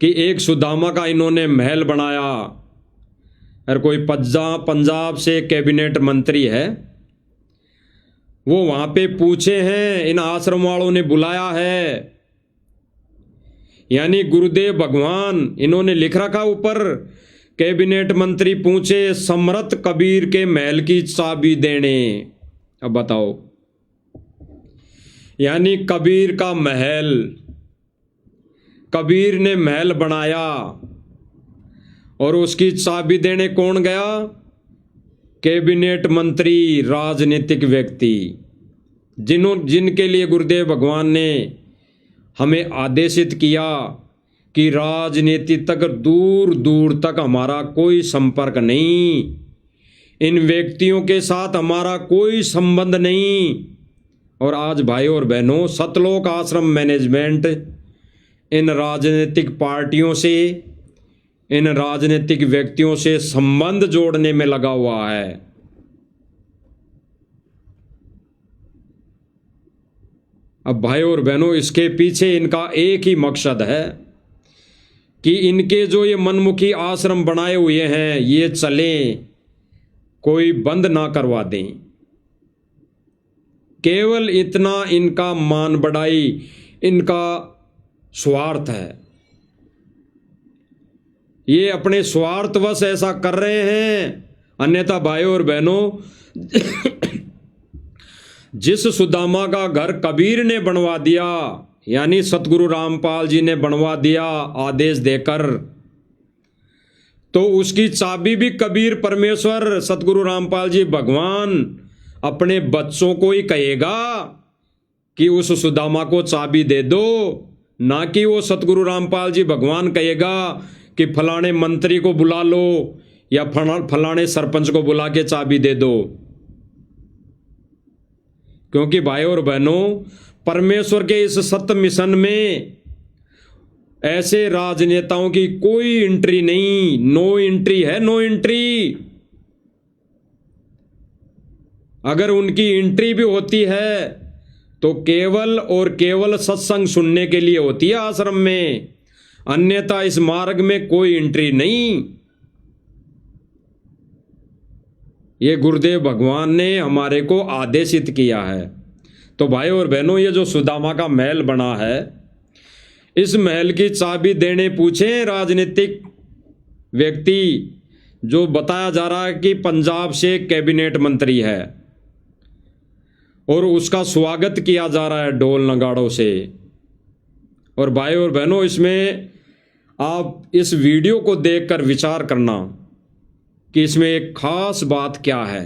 कि एक सुदामा का इन्होंने महल बनाया, और कोई पंजाब से कैबिनेट मंत्री है, वो वहां पे पूछे हैं, इन आश्रम वालों ने बुलाया है, यानी गुरुदेव भगवान इन्होंने लिख रखा ऊपर, कैबिनेट मंत्री पूछे समर्थ कबीर के महल की चाबी देने। अब बताओ, यानी कबीर का महल, कबीर ने महल बनाया और उसकी चाबी देने कौन गया? कैबिनेट मंत्री, राजनीतिक व्यक्ति, जिनके लिए गुरुदेव भगवान ने हमें आदेशित किया कि राजनीति तक दूर दूर तक हमारा कोई संपर्क नहीं, इन व्यक्तियों के साथ हमारा कोई संबंध नहीं। और आज भाई और बहनों, सतलोक आश्रम मैनेजमेंट इन राजनीतिक पार्टियों से, इन राजनीतिक व्यक्तियों से संबंध जोड़ने में लगा हुआ है। अब भाई और बहनों, इसके पीछे इनका एक ही मकसद है कि इनके जो ये मनमुखी आश्रम बनाए हुए हैं ये चलें, कोई बंद ना करवा दें। केवल इतना इनका मान बढ़ाई, इनका स्वार्थ है। ये अपने स्वार्थवश ऐसा कर रहे हैं, अन्यथा भाई और बहनों, जिस सुदामा का घर कबीर ने बनवा दिया, यानी सतगुरु रामपाल जी ने बनवा दिया आदेश देकर, तो उसकी चाबी भी कबीर परमेश्वर सतगुरु रामपाल जी भगवान अपने बच्चों को ही कहेगा कि उस सुदामा को चाबी दे दो, ना कि वो सतगुरु रामपाल जी भगवान कहेगा कि फलाने मंत्री को बुला लो या फलाने सरपंच को बुला के चाबी दे दो। क्योंकि भाई और बहनों, परमेश्वर के इस सत्य मिशन में ऐसे राजनेताओं की कोई एंट्री नहीं, नो एंट्री है, नो एंट्री। अगर उनकी एंट्री भी होती है तो केवल और केवल सत्संग सुनने के लिए होती है आश्रम में, अन्यथा इस मार्ग में कोई एंट्री नहीं। ये गुरुदेव भगवान ने हमारे को आदेशित किया है। तो भाई और बहनों, ये जो सुदामा का महल बना है, इस महल की चाबी देने पूछे राजनीतिक व्यक्ति, जो बताया जा रहा है कि पंजाब से कैबिनेट मंत्री है, और उसका स्वागत किया जा रहा है ढोल नगाड़ों से। और भाई और बहनों, इसमें आप इस वीडियो को देखकर विचार करना कि इसमें एक खास बात क्या है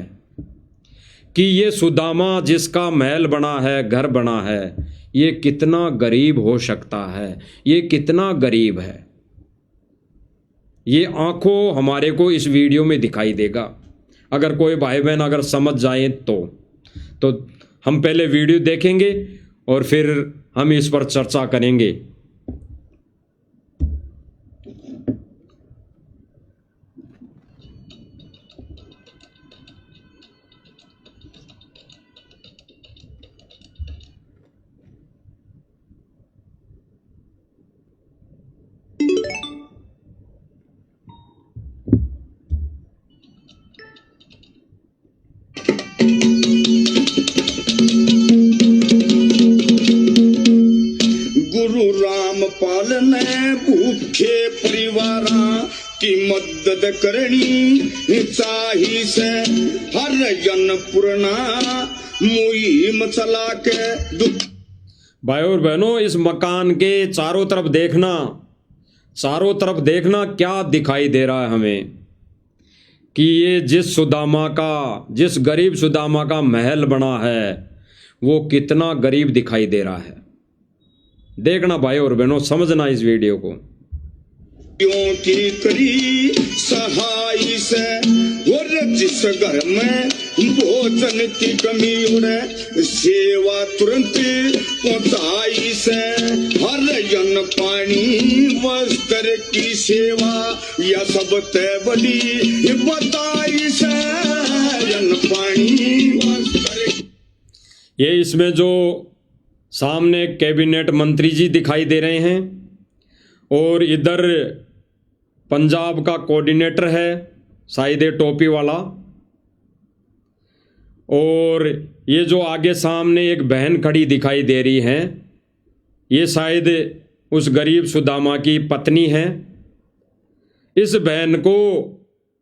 कि ये सुदामा जिसका महल बना है, घर बना है, ये कितना गरीब हो सकता है, ये कितना गरीब है। ये आंखों हमारे को इस वीडियो में दिखाई देगा। अगर कोई भाई बहन अगर समझ जाए तो हम पहले वीडियो देखेंगे और फिर हम इस पर चर्चा करेंगे। पालने भूखे परिवारा की मदद करनी चाहिए से हर जन पुरना मुहिम चला के दुख। भाई और बहनों, इस मकान के चारों तरफ देखना, चारों तरफ देखना क्या दिखाई दे रहा है हमें कि ये जिस गरीब सुदामा का महल बना है वो कितना गरीब दिखाई दे रहा है। देखना भाई और बहनों, समझना इस वीडियो को। की करी सहाय से और जिस घर में भोजन की कमी उड़े सेवा तुरंत पहुंचाई से। हर जन पानी वस्त्र की सेवा या सब ते बड़ी बताई से। जन पानी वस्त्र, ये इसमें जो सामने कैबिनेट मंत्री जी दिखाई दे रहे हैं और इधर पंजाब का कोऑर्डिनेटर है शायद ये टोपी वाला, और ये जो आगे सामने एक बहन खड़ी दिखाई दे रही है ये शायद उस गरीब सुदामा की पत्नी है। इस बहन को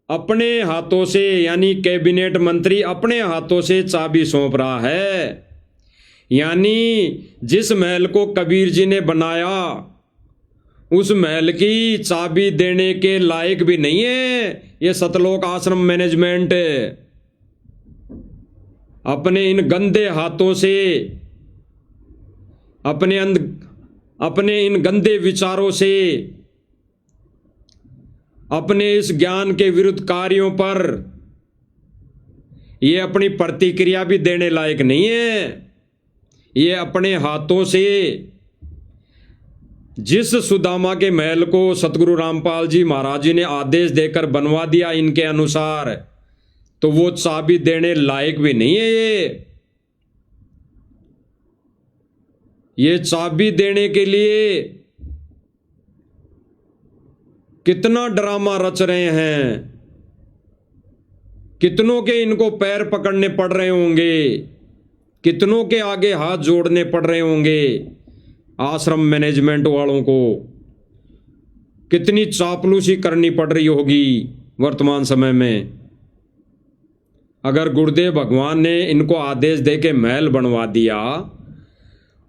अपने हाथों से यानी कैबिनेट मंत्री अपने हाथों से चाबी सौंप रहा है। यानी जिस महल को कबीर जी ने बनाया उस महल की चाबी देने के लायक भी नहीं है ये सतलोक आश्रम मैनेजमेंट। अपने इन गंदे हाथों से, अपने इन गंदे विचारों से, अपने इस ज्ञान के विरुद्ध कार्यों पर ये अपनी प्रतिक्रिया भी देने लायक नहीं है। ये अपने हाथों से जिस सुदामा के महल को सतगुरु रामपाल जी महाराज जी ने आदेश देकर बनवा दिया इनके अनुसार, तो वो चाबी देने लायक भी नहीं है। ये चाबी देने के लिए कितना ड्रामा रच रहे हैं, कितनों के इनको पैर पकड़ने पड़ रहे होंगे, कितनों के आगे हाथ जोड़ने पड़ रहे होंगे। आश्रम मैनेजमेंट वालों को कितनी चापलूसी करनी पड़ रही होगी वर्तमान समय में। अगर गुरुदेव भगवान ने इनको आदेश दे के महल बनवा दिया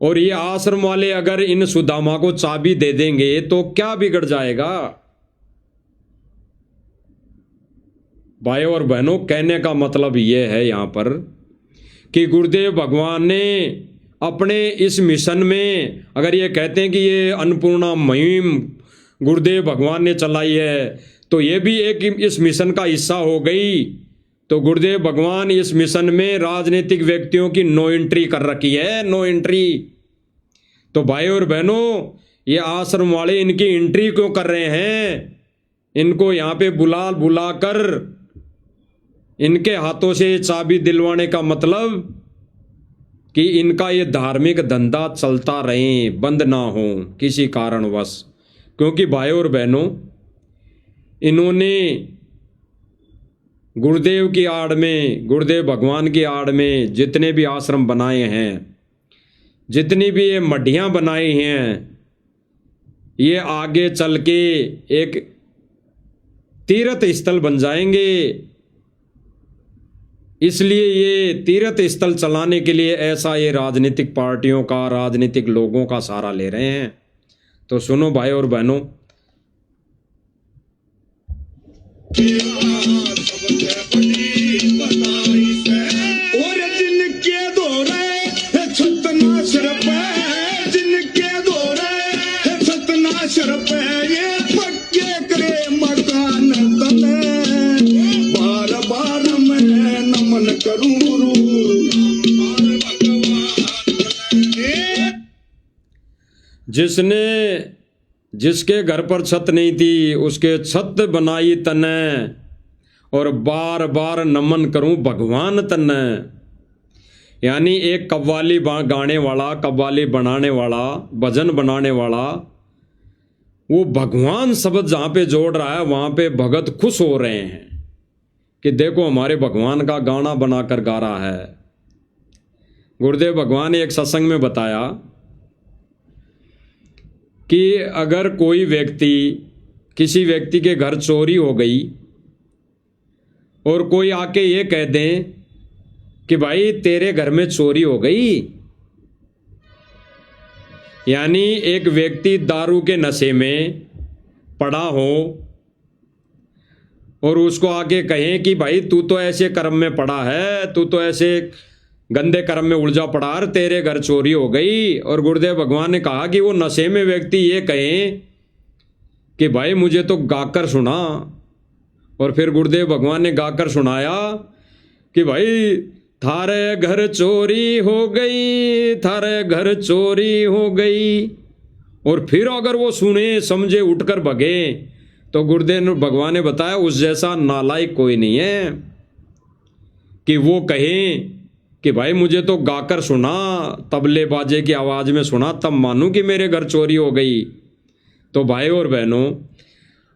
और ये आश्रम वाले अगर इन सुदामा को चाबी दे देंगे तो क्या बिगड़ जाएगा। भाई और बहनों, कहने का मतलब ये है यहां पर कि गुरुदेव भगवान ने अपने इस मिशन में, अगर ये कहते हैं कि ये अन्नपूर्णा मुहिम गुरुदेव भगवान ने चलाई है तो ये भी एक इस मिशन का हिस्सा हो गई। तो गुरुदेव भगवान इस मिशन में राजनीतिक व्यक्तियों की नो एंट्री कर रखी है, नो एंट्री। तो भाई और बहनों, ये आश्रम वाले इनकी एंट्री क्यों कर रहे हैं? इनको यहाँ पे बुला कर इनके हाथों से चाबी दिलवाने का मतलब कि इनका ये धार्मिक धंधा चलता रहे, बंद ना हो किसी कारणवश। क्योंकि भाई और बहनों, इन्होंने गुरुदेव की आड़ में, गुरुदेव भगवान की आड़ में जितने भी आश्रम बनाए हैं, जितनी भी ये मढ़ियाँ बनाई हैं, ये आगे चल के एक तीर्थ स्थल बन जाएंगे। इसलिए ये तीर्थ स्थल चलाने के लिए ऐसा ये राजनीतिक पार्टियों का, राजनीतिक लोगों का सहारा ले रहे हैं। तो सुनो भाई और बहनों, और जिनके दौरे छतनाशर पे, जिनके दौरे छतनाशर पे ये पक्के करे मकान तने, बार बार मैं नमन करूं गुरु जिसके घर पर छत नहीं थी उसके छत बनाई तने, और बार बार नमन करूं भगवान तने। यानी एक कव्वाली गाने वाला, कव्वाली बनाने वाला, भजन बनाने वाला, वो भगवान शब्द जहाँ पे जोड़ रहा है वहाँ पे भगत खुश हो रहे हैं कि देखो हमारे भगवान का गाना बनाकर गा रहा है। गुरुदेव भगवान ने एक सत्संग में बताया कि अगर कोई व्यक्ति, किसी व्यक्ति के घर चोरी हो गई और कोई आके ये कह दे कि भाई तेरे घर में चोरी हो गई। यानी एक व्यक्ति दारू के नशे में पड़ा हो और उसको आके कहें कि भाई तू तो ऐसे कर्म में पड़ा है, तू तो ऐसे गंदे कर्म में उलझा पड़ा और तेरे घर चोरी हो गई। और गुरुदेव भगवान ने कहा कि वो नशे में व्यक्ति ये कहें कि भाई मुझे तो गाकर सुना, और फिर गुरुदेव भगवान ने गाकर सुनाया कि भाई थारे घर चोरी हो गई, थारे घर चोरी हो गई। और फिर अगर वो सुने समझे उठकर भगे तो गुरुदेव भगवान ने बताया उस जैसा नालायक कोई नहीं है कि वो कहें कि भाई मुझे तो गाकर सुना, तबले बाजे की आवाज़ में सुना, तब मानूं कि मेरे घर चोरी हो गई। तो भाई और बहनों,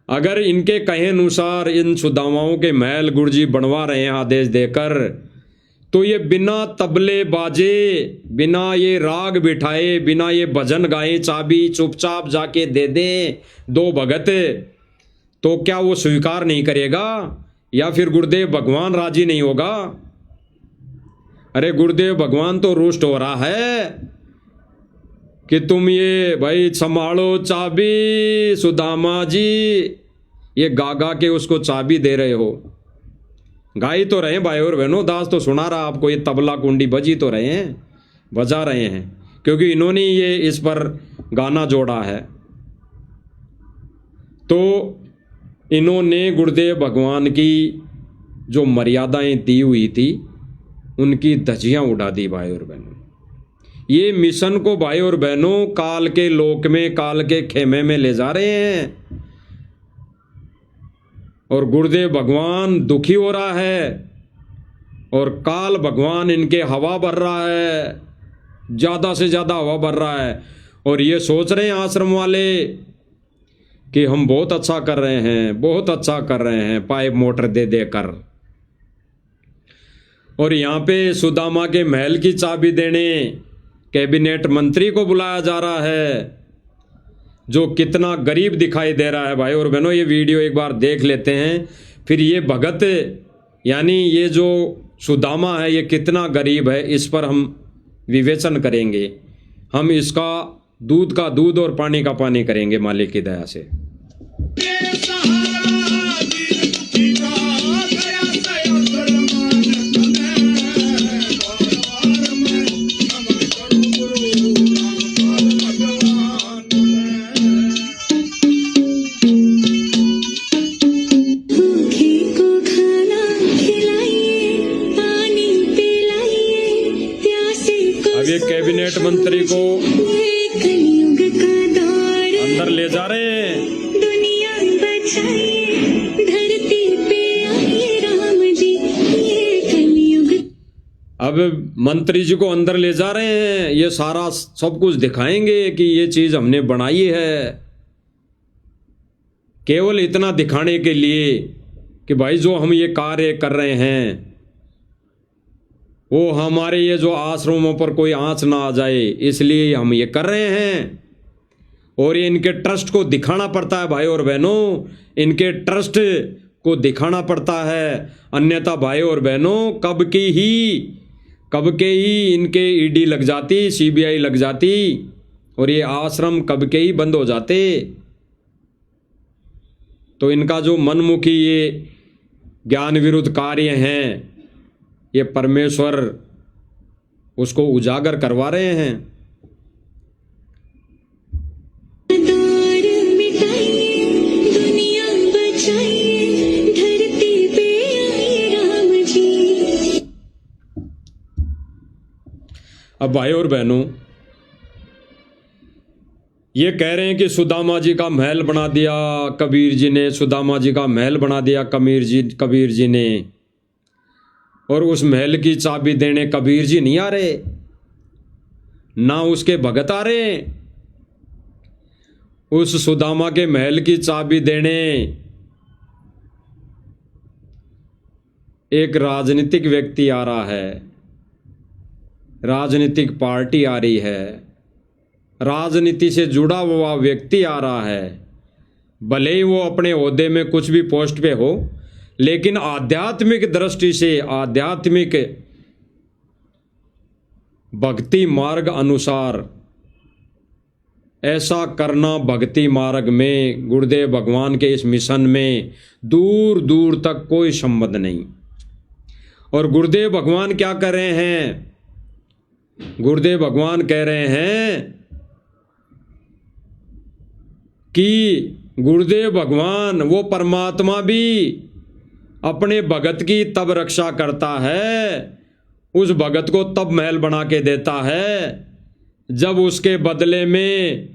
अगर इनके कहे अनुसार इन सुदामाओं के महल गुरुजी बनवा रहे हैं आदेश देकर, तो ये बिना तबले बाजे, बिना ये राग बिठाए, बिना ये भजन गाए, चाबी चुपचाप जाके दे दें दो भगत, तो क्या वो स्वीकार नहीं करेगा या फिर गुरुदेव भगवान राजी नहीं होगा? अरे गुरुदेव भगवान तो रुष्ट हो रहा है कि तुम ये भाई संभालो चाबी सुदामा जी, ये गा के उसको चाबी दे रहे हो। गाई तो रहे भाई और बहनों, दास तो सुना रहा आपको, ये तबला कुंडी बजी तो रहे हैं, बजा रहे हैं, क्योंकि इन्होंने ये इस पर गाना जोड़ा है। तो इन्होंने गुरुदेव भगवान की जो मर्यादाएं दी हुई थी उनकी धज्जियां उड़ा दी भाई और बहनों। ये मिशन को भाई और बहनों काल के लोक में, काल के खेमे में ले जा रहे हैं, और गुरुदेव भगवान दुखी हो रहा है और काल भगवान इनके हवा भर रहा है, ज़्यादा से ज़्यादा हवा भर रहा है। और ये सोच रहे हैं आश्रम वाले कि हम बहुत अच्छा कर रहे हैं, बहुत अच्छा कर रहे हैं, पाइप मोटर दे देकर। और यहाँ पे सुदामा के महल की चाबी देने कैबिनेट मंत्री को बुलाया जा रहा है, जो कितना गरीब दिखाई दे रहा है भाई और बहनों। ये वीडियो एक बार देख लेते हैं, फिर ये भगत यानी ये जो सुदामा है ये कितना गरीब है, इस पर हम विवेचन करेंगे। हम इसका दूध का दूध और पानी का पानी करेंगे मालिक की दया से। अब ये कैबिनेट मंत्री को अंदर ले जा रहे हैं। अब मंत्री जी को अंदर ले जा रहे हैं, ये सारा सब कुछ दिखाएंगे कि ये चीज हमने बनाई है, केवल इतना दिखाने के लिए कि भाई जो हम ये कार्य कर रहे हैं वो हमारे ये जो आश्रमों पर कोई आंच ना आ जाए, इसलिए हम ये कर रहे हैं। और ये इनके ट्रस्ट को दिखाना पड़ता है भाई और बहनों, इनके ट्रस्ट को दिखाना पड़ता है, अन्यथा भाई और बहनों कब के ही इनके ईडी लग जाती, सीबीआई लग जाती और ये आश्रम कब के ही बंद हो जाते। तो इनका जो मनमुखी ये ज्ञान विरुद्ध कार्य हैं, ये परमेश्वर उसको उजागर करवा रहे हैं। अब भाई और बहनों, ये कह रहे हैं कि सुदामा जी का महल बना दिया कबीर जी ने, सुदामा जी का महल बना दिया कबीर जी ने, और उस महल की चाबी देने कबीर जी नहीं आ रहे, ना उसके भगत आ रहे। उस सुदामा के महल की चाबी देने एक राजनीतिक व्यक्ति आ रहा है, राजनीतिक पार्टी आ रही है, राजनीति से जुड़ा हुआ व्यक्ति आ रहा है। भले ही वो अपने ओहदे में कुछ भी पोस्ट पे हो, लेकिन आध्यात्मिक दृष्टि से, आध्यात्मिक भक्ति मार्ग अनुसार ऐसा करना, भक्ति मार्ग में गुरुदेव भगवान के इस मिशन में दूर दूर तक कोई संबंध नहीं। और गुरुदेव भगवान क्या कर रहे हैं? गुरुदेव भगवान कह रहे हैं कि गुरुदेव भगवान वो परमात्मा भी अपने भगत की तब रक्षा करता है, उस भगत को तब महल बना के देता है जब उसके बदले में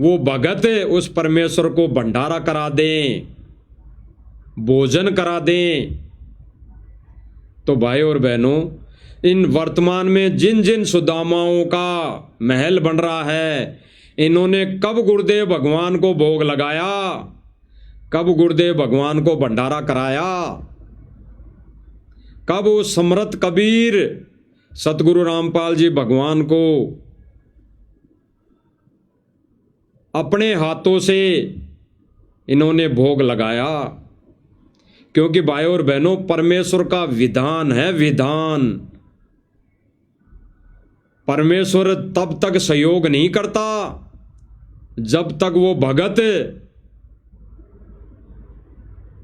वो भगत उस परमेश्वर को भंडारा करा दें, भोजन करा दें। तो भाई और बहनों, इन वर्तमान में जिन जिन सुदामाओं का महल बन रहा है, इन्होंने कब गुरुदेव भगवान को भोग लगाया, कब गुरुदेव भगवान को भंडारा कराया, कब वो समर्थ कबीर सतगुरु रामपाल जी भगवान को अपने हाथों से इन्होंने भोग लगाया। क्योंकि भाई और बहनों, परमेश्वर का विधान है, विधान। परमेश्वर तब तक सहयोग नहीं करता जब तक वो भगत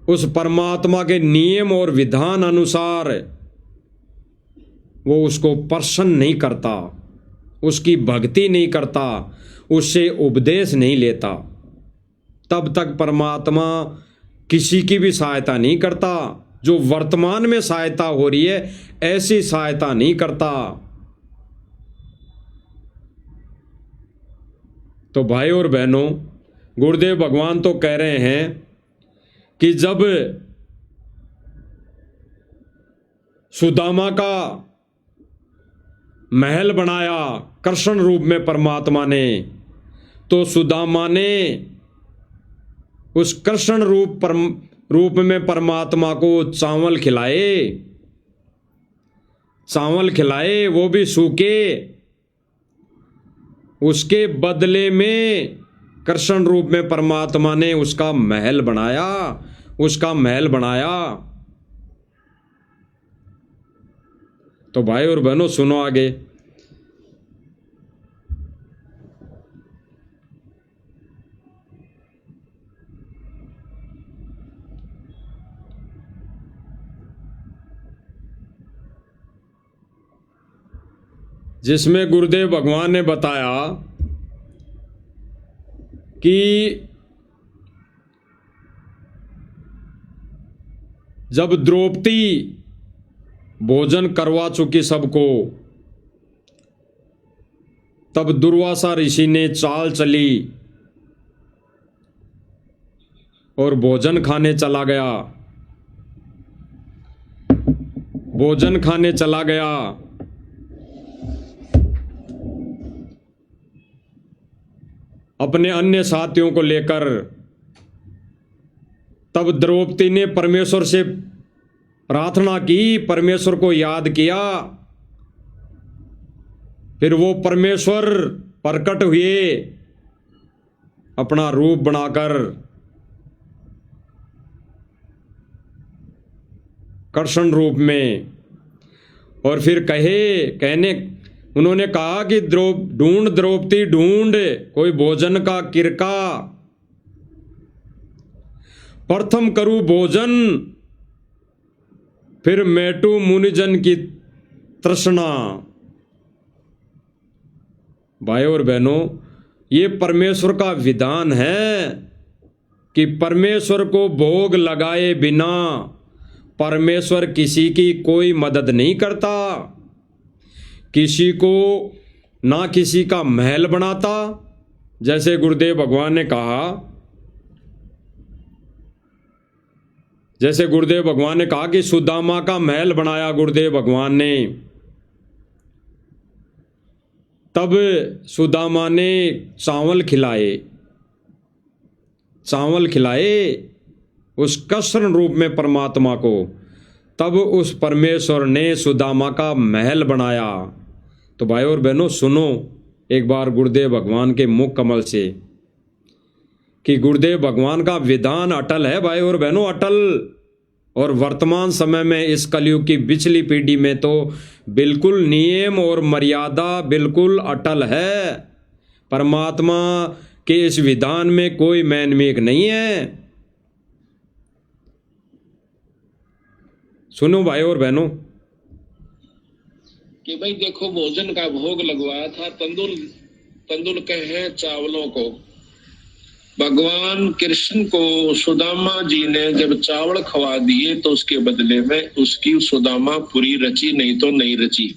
उस परमात्मा के नियम और विधान अनुसार वो उसको प्रसन्न नहीं करता, उसकी भक्ति नहीं करता, उससे उपदेश नहीं लेता, तब तक परमात्मा किसी की भी सहायता नहीं करता। जो वर्तमान में सहायता हो रही है, ऐसी सहायता नहीं करता। तो भाई और बहनों, गुरुदेव भगवान तो कह रहे हैं कि जब सुदामा का महल बनाया कृष्ण रूप में परमात्मा ने, तो सुदामा ने उस कृष्ण रूप में परमात्मा को चावल खिलाए, चावल खिलाए, वो भी सूखे। उसके बदले में कृष्ण रूप में परमात्मा ने उसका महल बनाया, उसका महल बनाया। तो भाई और बहनों, सुनो आगे। जिसमें गुरुदेव भगवान ने बताया कि जब द्रौपदी भोजन करवा चुकी सबको, तब दुर्वासा ऋषि ने चाल चली और भोजन खाने चला गया, भोजन खाने चला गया। अपने अन्य साथियों को लेकर। तब द्रौपदी ने परमेश्वर से प्रार्थना की, परमेश्वर को याद किया। फिर वो परमेश्वर प्रकट हुए अपना रूप बनाकर, कृष्ण रूप में। और फिर उन्होंने कहा कि ढूंढ द्रौपदी ढूंढ कोई भोजन का किरका, प्रथम करूं भोजन फिर मेटू मुनिजन की तृष्णा। भाई और बहनों, ये परमेश्वर का विधान है कि परमेश्वर को भोग लगाए बिना परमेश्वर किसी की कोई मदद नहीं करता, किसी को ना किसी का महल बनाता। जैसे गुरुदेव भगवान ने कहा, कि सुदामा का महल बनाया गुरुदेव भगवान ने। तब सुदामा ने चावल खिलाए उस कृष्ण रूप में परमात्मा को। तब उस परमेश्वर ने सुदामा का महल बनाया। तो भाई और बहनों, सुनो एक बार गुरुदेव भगवान के मुख कमल से कि गुरुदेव भगवान का विधान अटल है भाई और बहनों, अटल। और वर्तमान समय में इस कलयुग की पिछली पीढ़ी में तो बिल्कुल नियम और मर्यादा बिल्कुल अटल है। परमात्मा के इस विधान में कोई मैनमेक नहीं है। सुनो भाई और बहनों कि भाई देखो, भोजन का भोग लगवाया था तंदुल कहे चावलों को। भगवान कृष्ण को सुदामा जी ने जब चावल खवा दिए तो उसके बदले में उसकी सुदामा पूरी रची, नहीं तो नहीं रची।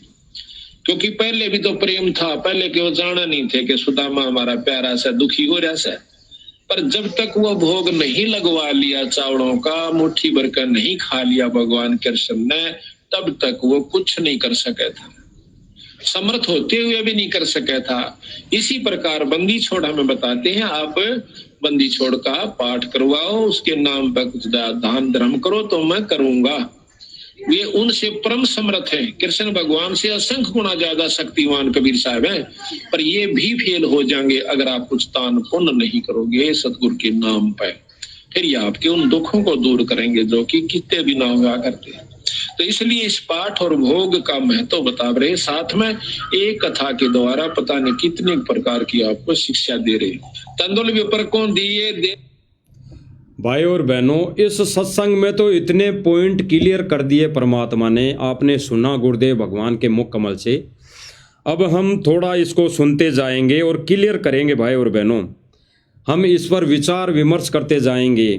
क्योंकि पहले भी तो प्रेम था, पहले के वो जाना नहीं थे कि सुदामा हमारा प्यारा सा दुखी हो रहा सा। पर जब तक वो भोग नहीं लगवा लिया चावलों का, मुट्ठी भर कर नहीं खा लिया भगवान कृष्ण ने, तब तक वो कुछ नहीं कर सका था, समर्थ होते हुए भी नहीं कर सका था। इसी प्रकार बंदी छोड़ हमें बताते हैं, आप बंदी छोड़ का पाठ करवाओ, उसके नाम पर कुछ दान धर्म करो तो मैं करूंगा। वे उनसे परम समर्थ हैं, कृष्ण भगवान से असंख्य गुना ज्यादा शक्तिमान कबीर साहब हैं। पर ये भी फेल हो जाएंगे अगर आप कुछ दान पुण्य नहीं करोगे सतगुरु के नाम पर। फिर ये आपके उन दुखों को दूर करेंगे जो कि कितने भी ना हुआ करते हैं। तो इसलिए इस पाठ और भोग का महत्व बता रहे, साथ में एक कथा के द्वारा पता नहीं कितने प्रकार की आपको शिक्षा दे रहे। तंदुल ऊपर कौन दिए भाई और बहनों, इस सत्संग में तो इतने पॉइंट क्लियर कर दिए परमात्मा ने, आपने सुना गुरुदेव भगवान के मुख कमल से। अब हम थोड़ा इसको सुनते जाएंगे और क्लियर करेंगे भाई और बहनों। हम इस पर विचार विमर्श करते जाएंगे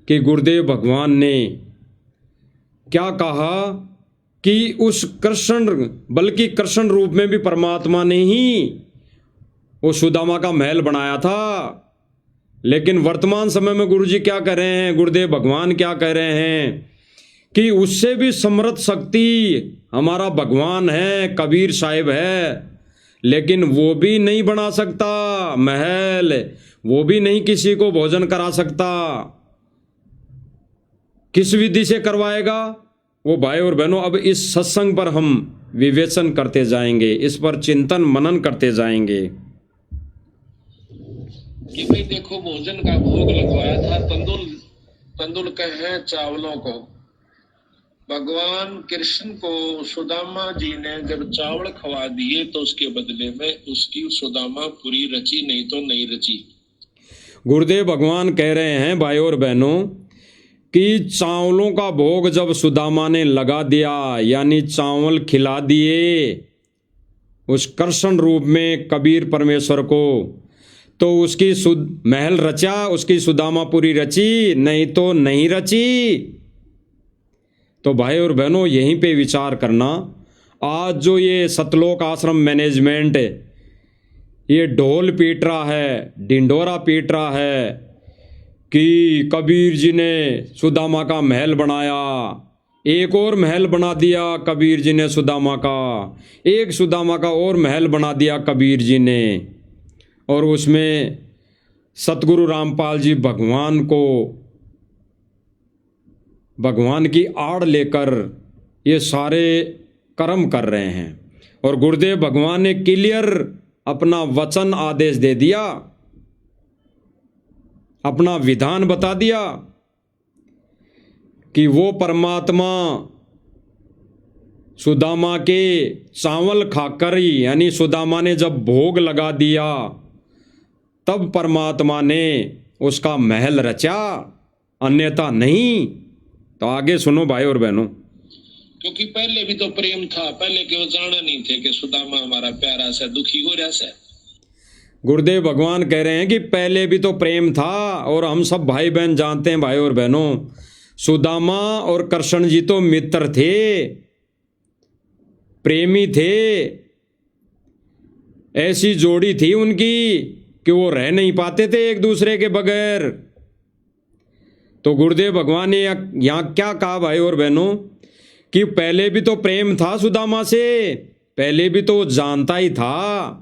कि गुरुदेव भगवान ने क्या कहा कि उस कृष्ण, बल्कि कृष्ण रूप में भी परमात्मा ने ही वो सुदामा का महल बनाया था। लेकिन वर्तमान समय में गुरुजी क्या कह रहे हैं, गुरुदेव भगवान क्या कह रहे हैं कि उससे भी समर्थ शक्ति हमारा भगवान है, कबीर साहिब है, लेकिन वो भी नहीं बना सकता महल, वो भी नहीं किसी को भोजन करा सकता। किस विधि से करवाएगा वो भाई और बहनों, अब इस सत्संग पर हम विवेचन करते जाएंगे, इस पर चिंतन मनन करते जाएंगे। कि भाई देखो, भोजन का भोग लगवाया था तंदुल कहे चावलों को। भगवान कृष्ण को सुदामा जी ने जब चावल खवा दिए तो उसके बदले में उसकी सुदामा पूरी रची, नहीं तो नहीं रची। गुरुदेव भगवान कह रहे हैं भाई और बहनों कि चावलों का भोग जब सुदामा ने लगा दिया, यानी चावल खिला दिए उस कृष्ण रूप में कबीर परमेश्वर को, तो उसकी महल रचा, उसकी सुदामा पूरी रची, नहीं तो नहीं रची। तो भाई और बहनों यहीं पे विचार करना। आज जो ये सतलोक आश्रम मैनेजमेंट ये ढोल पीट रहा है, डिंडोरा पीट रहा है कि कबीर जी ने सुदामा का महल बनाया, एक और महल बना दिया कबीर जी ने सुदामा का, एक सुदामा का और महल बना दिया कबीर जी ने, और उसमें सतगुरु रामपाल जी भगवान की आड़ लेकर ये सारे कर्म कर रहे हैं। और गुरुदेव भगवान ने क्लियर अपना वचन आदेश दे दिया, अपना विधान बता दिया कि वो परमात्मा सुदामा के चावल खाकर ही, यानी सुदामा ने जब भोग लगा दिया तब परमात्मा ने उसका महल रचा, अन्यथा नहीं। तो आगे सुनो भाई और बहनों। क्योंकि पहले भी तो प्रेम था, पहले के वो जाना नहीं थे कि सुदामा हमारा प्यारा सा दुखी हो रहा सा। गुरुदेव भगवान कह रहे हैं कि पहले भी तो प्रेम था, और हम सब भाई बहन जानते हैं भाई और बहनों, सुदामा और कृष्ण जी तो मित्र थे, प्रेमी थे, ऐसी जोड़ी थी उनकी कि वो रह नहीं पाते थे एक दूसरे के बगैर। तो गुरुदेव भगवान ने यहाँ क्या कहा भाई और बहनों कि पहले भी तो प्रेम था सुदामा से, पहले भी तो जानता ही था,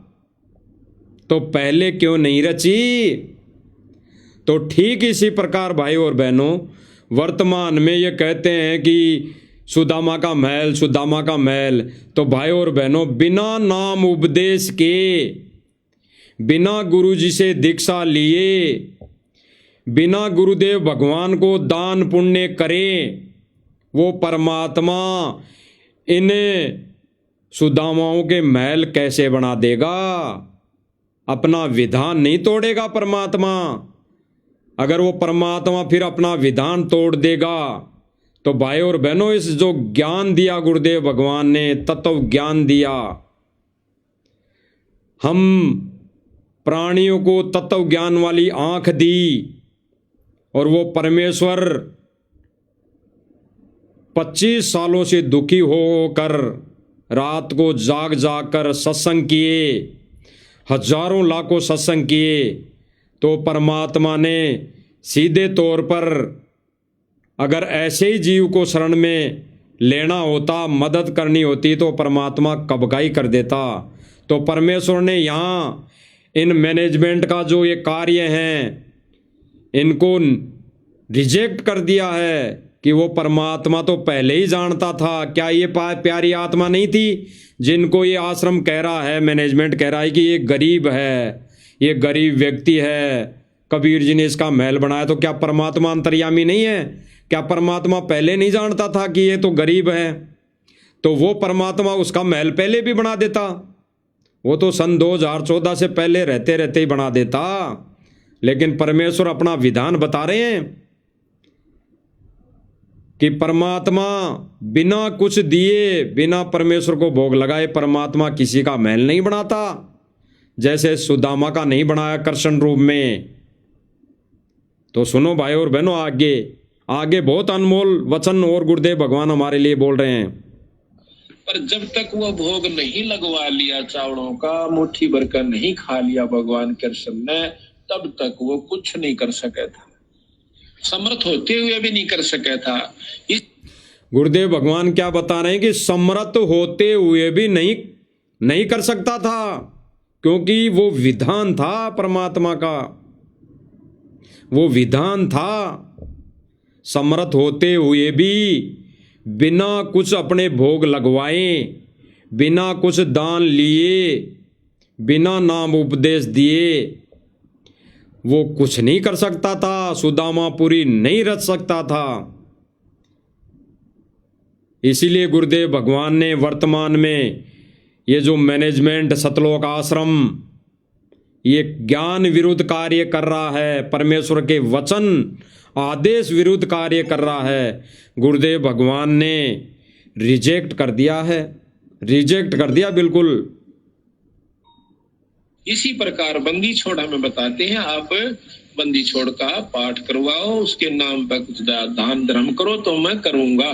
तो पहले क्यों नहीं रची। तो ठीक इसी प्रकार भाई और बहनों वर्तमान में ये कहते हैं कि सुदामा का महल, सुदामा का महल, तो भाई और बहनों बिना नाम उपदेश के, बिना गुरु जी से दीक्षा लिए, बिना गुरुदेव भगवान को दान पुण्य करें, वो परमात्मा इन सुदामाओं के महल कैसे बना देगा? अपना विधान नहीं तोड़ेगा परमात्मा। अगर वो परमात्मा फिर अपना विधान तोड़ देगा तो भाई और बहनों, इस जो ज्ञान दिया गुरुदेव भगवान ने, तत्व ज्ञान दिया, हम प्राणियों को तत्व ज्ञान वाली आंख दी, और वो परमेश्वर 25 सालों से दुखी होकर रात को जाग जाग कर सत्संग किए, हजारों लाखों सत्संग किए, तो परमात्मा ने सीधे तौर पर अगर ऐसे ही जीव को शरण में लेना होता, मदद करनी होती, तो परमात्मा कब का ही कर देता। तो परमेश्वर ने यहाँ इन मैनेजमेंट का जो ये कार्य हैं, इनको रिजेक्ट कर दिया है कि वो परमात्मा तो पहले ही जानता था। क्या ये प्यारी आत्मा नहीं थी जिनको ये आश्रम कह रहा है, मैनेजमेंट कह रहा है कि ये गरीब है, ये गरीब व्यक्ति है, कबीर जी ने इसका महल बनाया? तो क्या परमात्मा अंतर्यामी नहीं है? क्या परमात्मा पहले नहीं जानता था कि ये तो गरीब है? तो वो परमात्मा उसका महल पहले भी बना देता, वो तो सन 2014 से पहले रहते रहते ही बना देता। लेकिन परमेश्वर अपना विधान बता रहे हैं कि परमात्मा बिना कुछ दिए, बिना परमेश्वर को भोग लगाए परमात्मा किसी का महल नहीं बनाता, जैसे सुदामा का नहीं बनाया कृष्ण रूप में। तो सुनो भाई और बहनों, आगे आगे बहुत अनमोल वचन और गुरुदेव भगवान हमारे लिए बोल रहे हैं। पर जब तक वो भोग नहीं लगवा लिया चावलों का, मुट्ठी भर कर नहीं खा लिया भगवान कृष्ण ने, तब तक वो कुछ नहीं कर सका था, समर्थ होते हुए भी नहीं कर सका था। गुरुदेव भगवान क्या बता रहे हैं कि समर्थ होते हुए भी नहीं कर सकता था, क्योंकि वो विधान था परमात्मा का, वो विधान था। समर्थ होते हुए भी बिना कुछ अपने भोग लगवाए, बिना कुछ दान लिए, बिना नाम उपदेश दिए, वो कुछ नहीं कर सकता था, सुदामापुरी नहीं रच सकता था। इसीलिए गुरुदेव भगवान ने वर्तमान में ये जो मैनेजमेंट सतलोक आश्रम ये ज्ञान विरुद्ध कार्य कर रहा है, परमेश्वर के वचन आदेश विरुद्ध कार्य कर रहा है, गुरुदेव भगवान ने रिजेक्ट कर दिया है, रिजेक्ट कर दिया बिल्कुल। इसी प्रकार बंदी छोड़ हमें बताते हैं, आप बंदी छोड़ का पाठ करवाओ, उसके नाम पर कुछ दान धर्म करो तो मैं करूंगा।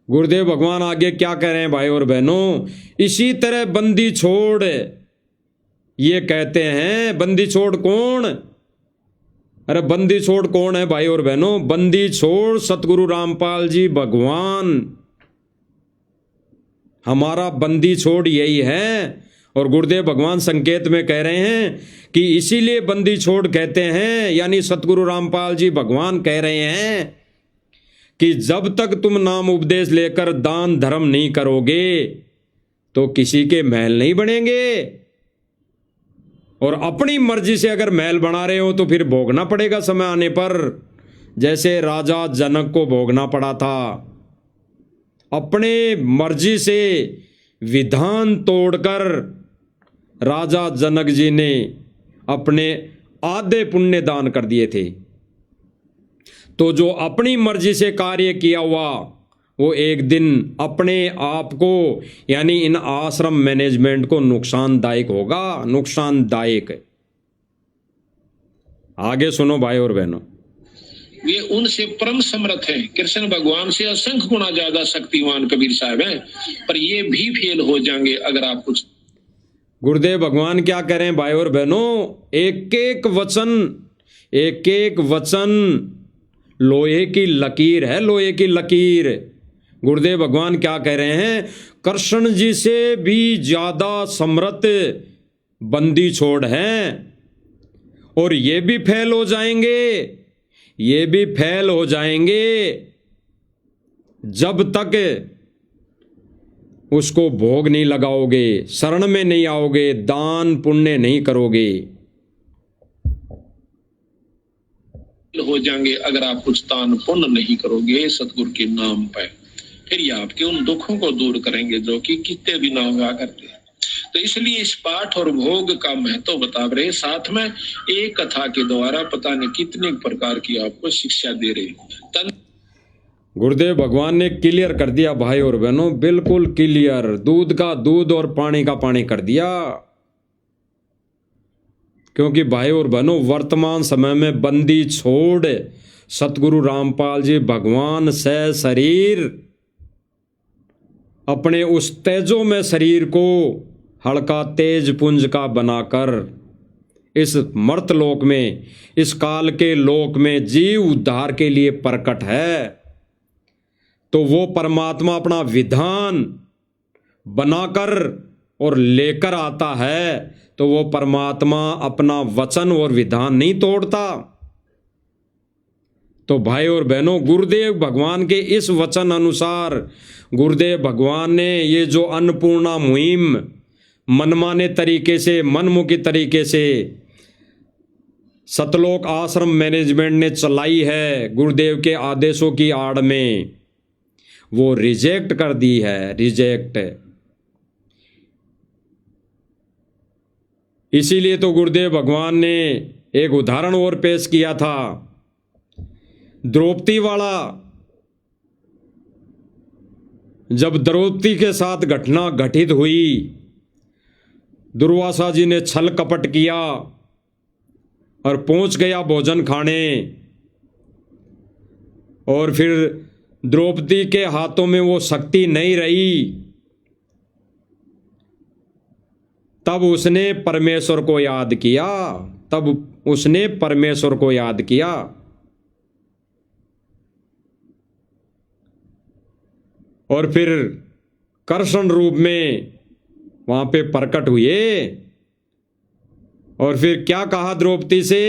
गुरुदेव भगवान आगे क्या कह रहे हैं भाई और बहनों? इसी तरह बंदी छोड़ ये कहते हैं। बंदी छोड़ कौन? अरे बंदी छोड़ कौन है भाई और बहनों? बंदी छोड़ सतगुरु रामपाल जी भगवान, हमारा बंदी छोड़ यही है। और गुरुदेव भगवान संकेत में कह रहे हैं कि इसीलिए बंदी छोड़ कहते हैं, यानी सतगुरु रामपाल जी भगवान कह रहे हैं कि जब तक तुम नाम उपदेश लेकर दान धर्म नहीं करोगे तो किसी के महल नहीं बनेंगे। और अपनी मर्जी से अगर महल बना रहे हो तो फिर भोगना पड़ेगा समय आने पर, जैसे राजा जनक को भोगना पड़ा था। अपने मर्जी से विधान तोड़कर राजा जनक जी ने अपने आधे पुण्य दान कर दिए थे। तो जो अपनी मर्जी से कार्य किया हुआ वो एक दिन अपने आप को, यानी इन आश्रम मैनेजमेंट को नुकसानदायक होगा, नुकसानदायक। आगे सुनो भाई और बहनों, वे उनसे परम समर्थ हैं, कृष्ण भगवान से असंख्य गुना ज्यादा शक्तिमान कबीर साहब हैं, पर ये भी फेल हो जाएंगे अगर आप कुछ। गुरुदेव भगवान क्या कह रहे हैं भाई और बहनों? एक एक वचन लोहे की लकीर है, लोहे की लकीर। गुरुदेव भगवान क्या कह रहे हैं? कृष्ण जी से भी ज्यादा समर्थ बंदी छोड़ हैं, और ये भी फेल हो जाएंगे, ये भी फेल हो जाएंगे जब तक उसको भोग नहीं लगाओगे, शरण में नहीं आओगे, दान पुण्य नहीं करोगे। हो जाएंगे अगर आप कुछ दान पुण्य नहीं करोगे सतगुरु के नाम पर। फिर ये आपके उन दुखों को दूर करेंगे जो कि कितने भी ना हुआ करते हैं। तो इसलिए इस पाठ और भोग का महत्व बता रहे, साथ में एक कथा के द्वारा पता नहीं कितने प्रकार की आपको शिक्षा दे रहे। गुरुदेव भगवान ने क्लियर कर दिया भाई और बहनों, बिल्कुल क्लियर, दूध का दूध और पानी का पानी कर दिया। क्योंकि भाई और बहनों, वर्तमान समय में बंदी छोड़ सतगुरु रामपाल जी भगवान से शरीर अपने उस तेजो में शरीर को हल्का तेज पुंज का बनाकर इस मर्त लोक में, इस काल के लोक में जीव उद्धार के लिए प्रकट है। तो वो परमात्मा अपना विधान बनाकर और लेकर आता है, तो वो परमात्मा अपना वचन और विधान नहीं तोड़ता। तो भाई और बहनों, गुरुदेव भगवान के इस वचन अनुसार गुरुदेव भगवान ने ये जो अन्नपूर्णा मुहिम मनमाने तरीके से, मनमुखी तरीके से सतलोक आश्रम मैनेजमेंट ने चलाई है, गुरुदेव के आदेशों की आड़ में, वो रिजेक्ट कर दी है, रिजेक्ट। इसीलिए तो गुरुदेव भगवान ने एक उदाहरण और पेश किया था, द्रौपदी वाला। जब द्रौपदी के साथ घटना घटित हुई, दुर्वासा जी ने छल कपट किया और पहुंच गया भोजन खाने, और फिर द्रौपदी के हाथों में वो शक्ति नहीं रही, तब उसने परमेश्वर को याद किया, तब उसने परमेश्वर को याद किया। और फिर कृष्ण रूप में वहां पे प्रकट हुए, और फिर क्या कहा द्रौपदी से,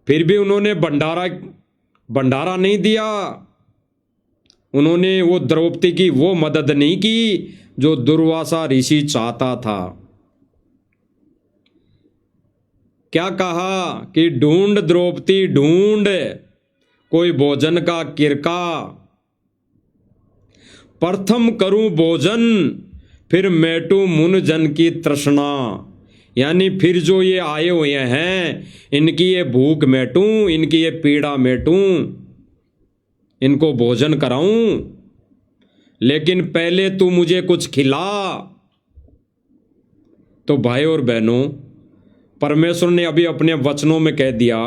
फिर भी उन्होंने भंडारा नहीं दिया, उन्होंने वो द्रौपदी की वो मदद नहीं की जो दुर्वासा ऋषि चाहता था। क्या कहा कि ढूंढ द्रौपदी ढूंढ कोई भोजन का किरका, प्रथम करूं भोजन फिर मेटू मुन जन की तृष्णा। यानी फिर जो ये आए हुए हैं, इनकी ये भूख मेटूं, इनकी ये पीड़ा मेटूं, इनको भोजन कराऊं, लेकिन पहले तू मुझे कुछ खिला। तो भाई और बहनों, परमेश्वर ने अभी अपने वचनों में कह दिया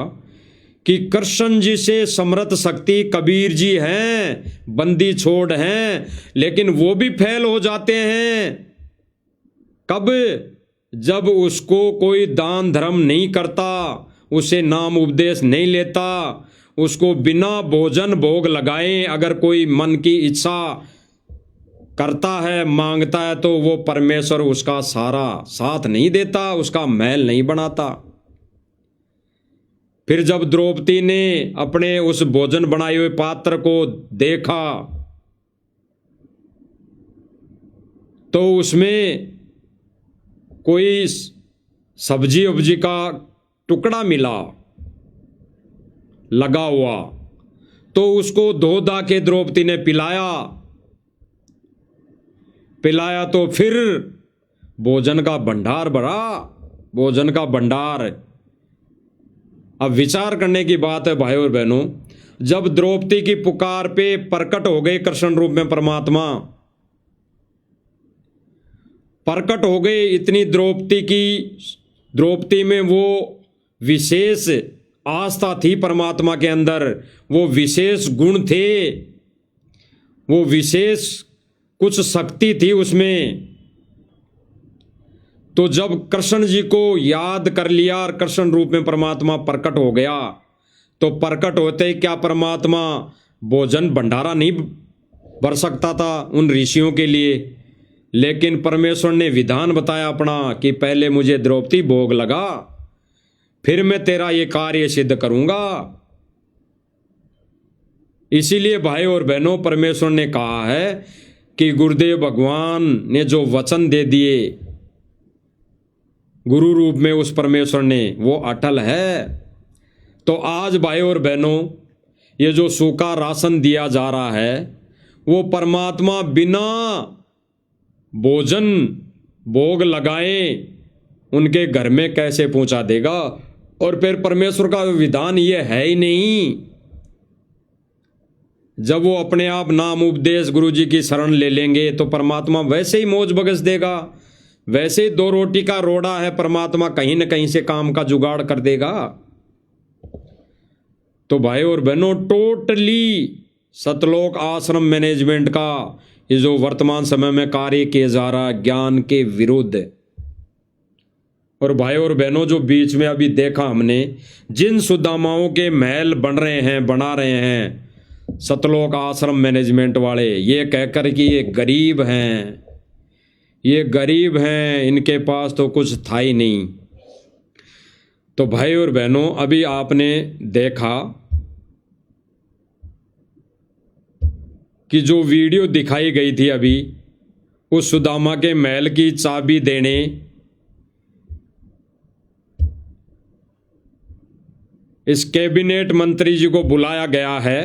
कि कृष्ण जी से समर्थ शक्ति कबीर जी हैं, बंदी छोड़ हैं, लेकिन वो भी फेल हो जाते हैं। कब? जब उसको कोई दान धर्म नहीं करता, उसे नाम उपदेश नहीं लेता, उसको बिना भोजन भोग लगाए अगर कोई मन की इच्छा करता है, मांगता है, तो वो परमेश्वर उसका सारा साथ नहीं देता, उसका महल नहीं बनाता। फिर जब द्रौपदी ने अपने उस भोजन बनाए हुए पात्र को देखा, तो उसमें कोई सब्जी उब्जी का टुकड़ा मिला लगा हुआ, तो उसको धो धा के द्रौपदी ने पिलाया। तो फिर भोजन का भंडार भरा, भोजन का भंडार। अब विचार करने की बात है भाई और बहनों, जब द्रौपदी की पुकार पे प्रकट हो गए कृष्ण रूप में परमात्मा, प्रकट हो गए, इतनी द्रौपदी में वो विशेष आस्था थी परमात्मा के अंदर, वो विशेष गुण थे, वो विशेष कुछ शक्ति थी उसमें। तो जब कृष्ण जी को याद कर लिया और कृष्ण रूप में परमात्मा प्रकट हो गया, तो प्रकट होते ही क्या परमात्मा भोजन भंडारा नहीं भर सकता था उन ऋषियों के लिए? लेकिन परमेश्वर ने विधान बताया अपना कि पहले मुझे द्रौपदी भोग लगा, फिर मैं तेरा ये कार्य सिद्ध करूंगा। इसीलिए भाई और बहनों, परमेश्वर ने कहा है कि गुरुदेव भगवान ने जो वचन दे दिए गुरु रूप में उस परमेश्वर ने, वो अटल है। तो आज भाई और बहनों, ये जो सूखा राशन दिया जा रहा है वो परमात्मा बिना भोजन भोग लगाए उनके घर में कैसे पहुंचा देगा? और फिर परमेश्वर का विधान ये है ही नहीं। जब वो अपने आप नाम उपदेश गुरु जी की शरण ले लेंगे तो परमात्मा वैसे ही मौज बगस देगा। वैसे ही 2 रोटी का रोड़ा है, परमात्मा कहीं न कहीं से काम का जुगाड़ कर देगा। तो भाई और बहनों, टोटली सतलोक आश्रम मैनेजमेंट का ये जो वर्तमान समय में कार्य किया जा रहा है ज्ञान के विरुद्ध। और भाई और बहनों, जो बीच में अभी देखा हमने, जिन सुदामाओं के महल बन रहे हैं, बना रहे हैं सतलोक आश्रम मैनेजमेंट वाले, ये कहकर कि ये गरीब हैं, ये गरीब हैं, इनके पास तो कुछ था ही नहीं। तो भाई और बहनों, अभी आपने देखा कि जो वीडियो दिखाई गई थी अभी, उस सुदामा के महल की चाबी देने इस कैबिनेट मंत्री जी को बुलाया गया है।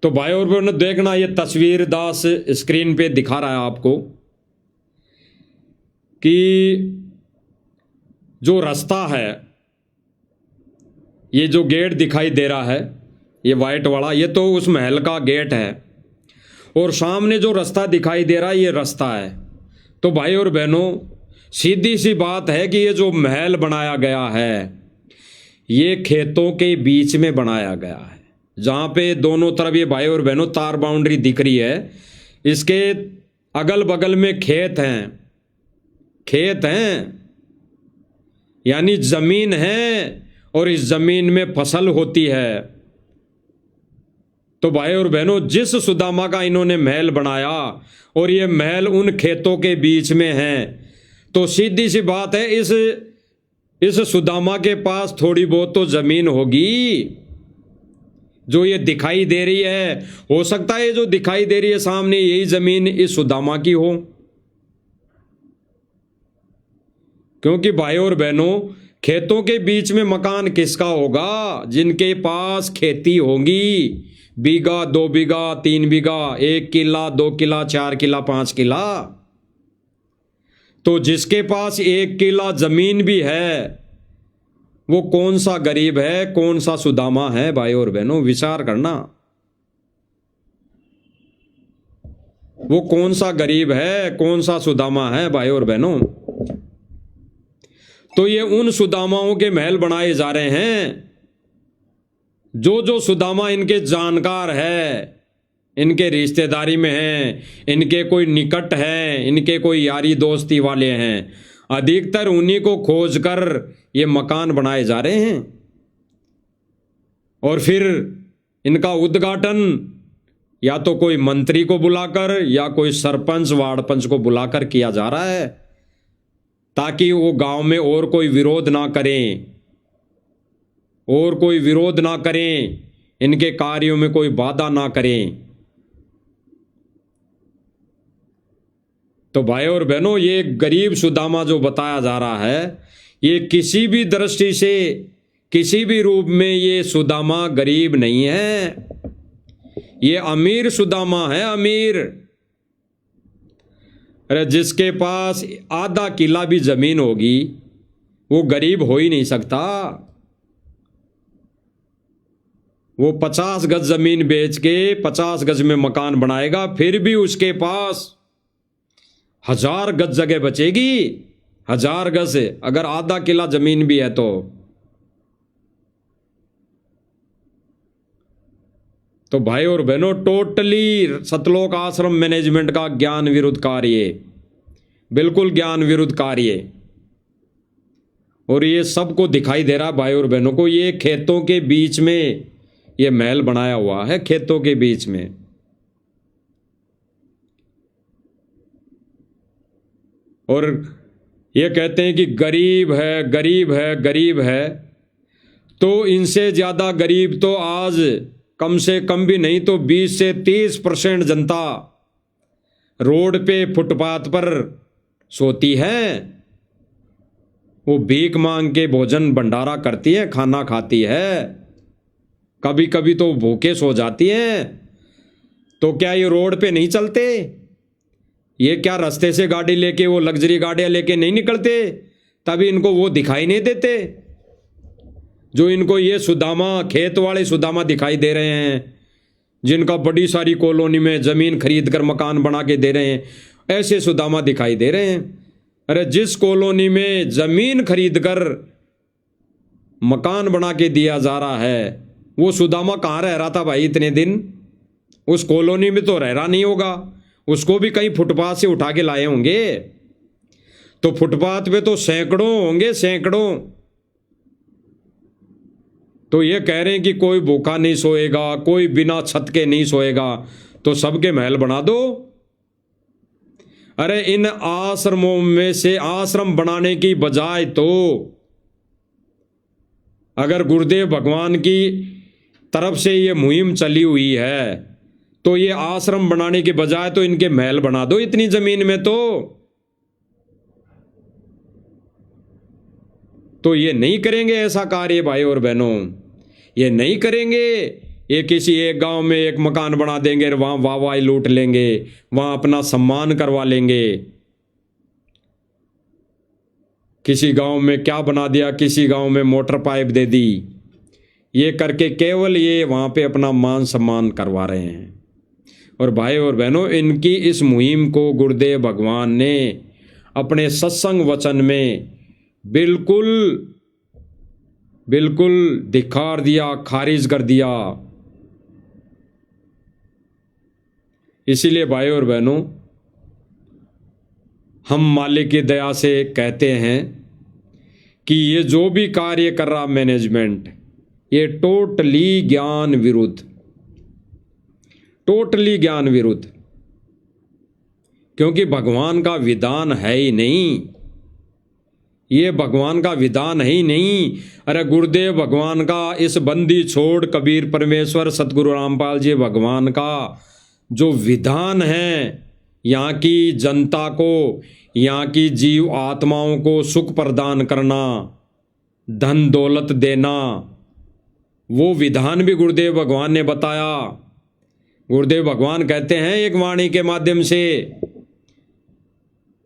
तो भाई और बहनों देखना, ये तस्वीर दास स्क्रीन पे दिखा रहा है आपको कि जो रास्ता है, ये जो गेट दिखाई दे रहा है, ये वाइट वाला, ये तो उस महल का गेट है। और सामने जो रास्ता दिखाई दे रहा है, ये रास्ता है। तो भाई और बहनों, सीधी सी बात है कि ये जो महल बनाया गया है, ये खेतों के बीच में बनाया गया है, जहाँ पे दोनों तरफ ये भाई और बहनों तार बाउंड्री दिख रही है। इसके अगल बगल में खेत हैं, खेत हैं यानी जमीन है, और इस जमीन में फसल होती है। तो भाई और बहनों, जिस सुदामा का इन्होंने महल बनाया और ये महल उन खेतों के बीच में है, तो सीधी सी बात है इस सुदामा के पास थोड़ी बहुत तो जमीन होगी जो ये दिखाई दे रही है। हो सकता है जो दिखाई दे रही है सामने, यही जमीन इस सुदामा की हो। क्योंकि भाई और बहनों, खेतों के बीच में मकान किसका होगा? जिनके पास खेती होगी, बीघा, 2 बीघा, 3 बीघा, 1 किला, 2 किला, 4 किला, 5 किला। तो जिसके पास 1 किला जमीन भी है, वो कौन सा गरीब है, कौन सा सुदामा है? भाई और बहनों, विचार करना, वो कौन सा गरीब है, कौन सा सुदामा है? भाई और बहनों, तो ये उन सुदामाओं के महल बनाए जा रहे हैं जो सुदामा इनके जानकार है, इनके रिश्तेदारी में हैं, इनके कोई निकट हैं, इनके कोई यारी दोस्ती वाले हैं। अधिकतर उन्हीं को खोज कर ये मकान बनाए जा रहे हैं। और फिर इनका उद्घाटन या तो कोई मंत्री को बुलाकर या कोई सरपंच, वार्ड पंच को बुलाकर किया जा रहा है, ताकि वो गांव में और कोई विरोध ना करें, और कोई विरोध ना करें, इनके कार्यों में कोई बाधा ना करें। तो भाई और बहनों, ये गरीब सुदामा जो बताया जा रहा है, ये किसी भी दृष्टि से, किसी भी रूप में ये सुदामा गरीब नहीं है, ये अमीर सुदामा है, अमीर। अरे जिसके पास आधा किला भी जमीन होगी, वो गरीब हो ही नहीं सकता। वो 50 गज जमीन बेच के 50 गज में मकान बनाएगा, फिर भी उसके पास 1000 गज जगह बचेगी। 1000 गज से अगर आधा किला जमीन भी है तो भाई और बहनों, टोटली सतलोक आश्रम मैनेजमेंट का ज्ञान विरुद्ध कार्य, बिल्कुल ज्ञान विरुद्ध कार्य। और ये सबको दिखाई दे रहा भाई और बहनों को, ये खेतों के बीच में ये महल बनाया हुआ है, खेतों के बीच में। और ये कहते हैं कि गरीब है, गरीब है, गरीब है। तो इनसे ज़्यादा गरीब तो आज कम से कम भी नहीं तो 20 से 30% जनता रोड पे, फुटपाथ पर सोती है। वो भीख मांग के भोजन भंडारा करती है, खाना खाती है, कभी कभी तो भूखे सो जाती हैं। तो क्या ये रोड पे नहीं चलते? ये क्या रास्ते से गाड़ी लेके, वो लग्जरी गाड़ियां लेके नहीं निकलते? तभी इनको वो दिखाई नहीं देते जो इनको ये सुदामा, खेत वाले सुदामा दिखाई दे रहे हैं, जिनका बड़ी सारी कॉलोनी में जमीन खरीद कर मकान बना के दे रहे हैं, ऐसे सुदामा दिखाई दे रहे हैं। अरे जिस कॉलोनी में जमीन खरीद कर मकान बना के दिया जा रहा है, वो सुदामा कहाँ रह रहा था भाई इतने दिन? उस कॉलोनी में तो रह रहा नहीं होगा, उसको भी कहीं फुटपाथ से उठा के लाए होंगे। तो फुटपाथ पे तो सैकड़ों होंगे, सैकड़ों। तो ये कह रहे हैं कि कोई भूखा नहीं सोएगा, कोई बिना छत के नहीं सोएगा, तो सबके महल बना दो। अरे इन आश्रमों में से आश्रम बनाने की बजाय तो अगर गुरुदेव भगवान की तरफ से ये मुहिम चली हुई है, तो ये आश्रम बनाने के बजाय तो इनके महल बना दो इतनी जमीन में। तो ये नहीं करेंगे ऐसा कार्य भाई और बहनों, ये नहीं करेंगे। ये किसी एक गांव में एक मकान बना देंगे, वहां वाहवाही लूट लेंगे, वहां अपना सम्मान करवा लेंगे। किसी गांव में क्या बना दिया, किसी गांव में मोटर पाइप दे दी, ये करके केवल ये वहां पे अपना मान सम्मान करवा रहे हैं। और भाई और बहनों, इनकी इस मुहिम को गुरुदेव भगवान ने अपने सत्संग वचन में बिल्कुल धिक्कार दिया, खारिज कर दिया। इसीलिए भाई और बहनों, हम मालिक की दया से कहते हैं कि ये जो भी कार्य कर रहा मैनेजमेंट, ये टोटली ज्ञान विरुद्ध, टोटली ज्ञान विरुद्ध, क्योंकि भगवान का विधान है ही नहीं, ये भगवान का विधान है ही नहीं। अरे गुरुदेव भगवान का इस बंदी छोड़ कबीर परमेश्वर सतगुरु रामपाल जी भगवान का जो विधान है, यहाँ की जनता को, यहाँ की जीव आत्माओं को सुख प्रदान करना, धन दौलत देना, वो विधान भी गुरुदेव भगवान ने बताया। गुरुदेव भगवान कहते हैं एक वाणी के माध्यम से,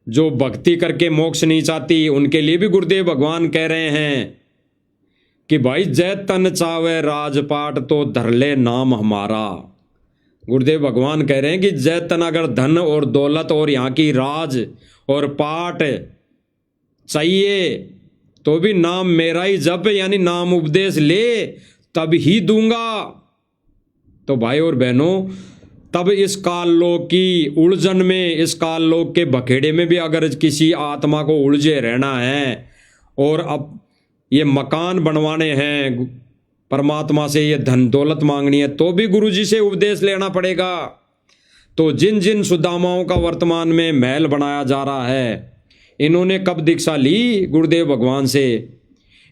जो भक्ति करके मोक्ष नहीं चाहती उनके लिए भी गुरुदेव भगवान कह रहे हैं कि भाई जय तन चावे राजपाट तो धर ले नाम हमारा। गुरुदेव भगवान कह रहे हैं कि जय तन अगर धन और दौलत और यहाँ की राज और पाट चाहिए तो भी नाम मेरा ही जप, यानी नाम उपदेश ले, तब ही दूंगा। तो भाई और बहनों, तब इस काल लोक की उलझन में, इस काल लोक के बखेड़े में भी अगर किसी आत्मा को उलझे रहना है और अब ये मकान बनवाने हैं, परमात्मा से ये धन दौलत मांगनी है, तो भी गुरुजी से उपदेश लेना पड़ेगा। तो जिन जिन सुदामाओं का वर्तमान में महल बनाया जा रहा है, इन्होंने कब दीक्षा ली गुरुदेव भगवान से?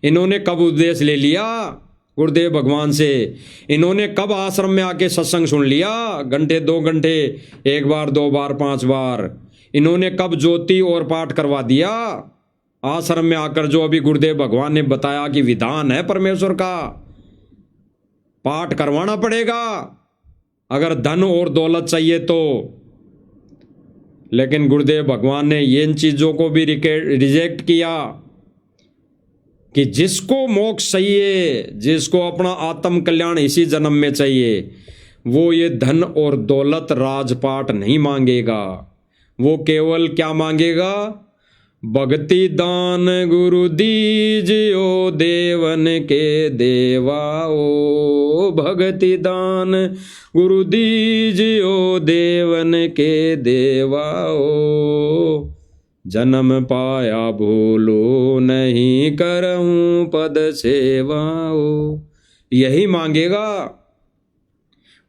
इन्होंने कब उपदेश ले लिया गुरुदेव भगवान से? इन्होंने कब आश्रम में आके सत्संग सुन लिया? घंटे 2 घंटे, 1 बार 2 बार 5 बार? इन्होंने कब ज्योति और पाठ करवा दिया आश्रम में आकर? जो अभी गुरुदेव भगवान ने बताया कि विधान है परमेश्वर का, पाठ करवाना पड़ेगा अगर धन और दौलत चाहिए तो। लेकिन गुरुदेव भगवान ने इन चीजों को भी रिजेक्ट किया कि जिसको मोक्ष चाहिए, जिसको अपना आत्म कल्याण इसी जन्म में चाहिए, वो ये धन और दौलत राजपाट नहीं मांगेगा। वो केवल क्या मांगेगा? भक्ति दान गुरु दीजियो देवन के देवाओ, भक्ति दान गुरु दीजियो देवन के देवाओ, जन्म पाया भूलो नहीं करऊं पद सेवाओ। यही मांगेगा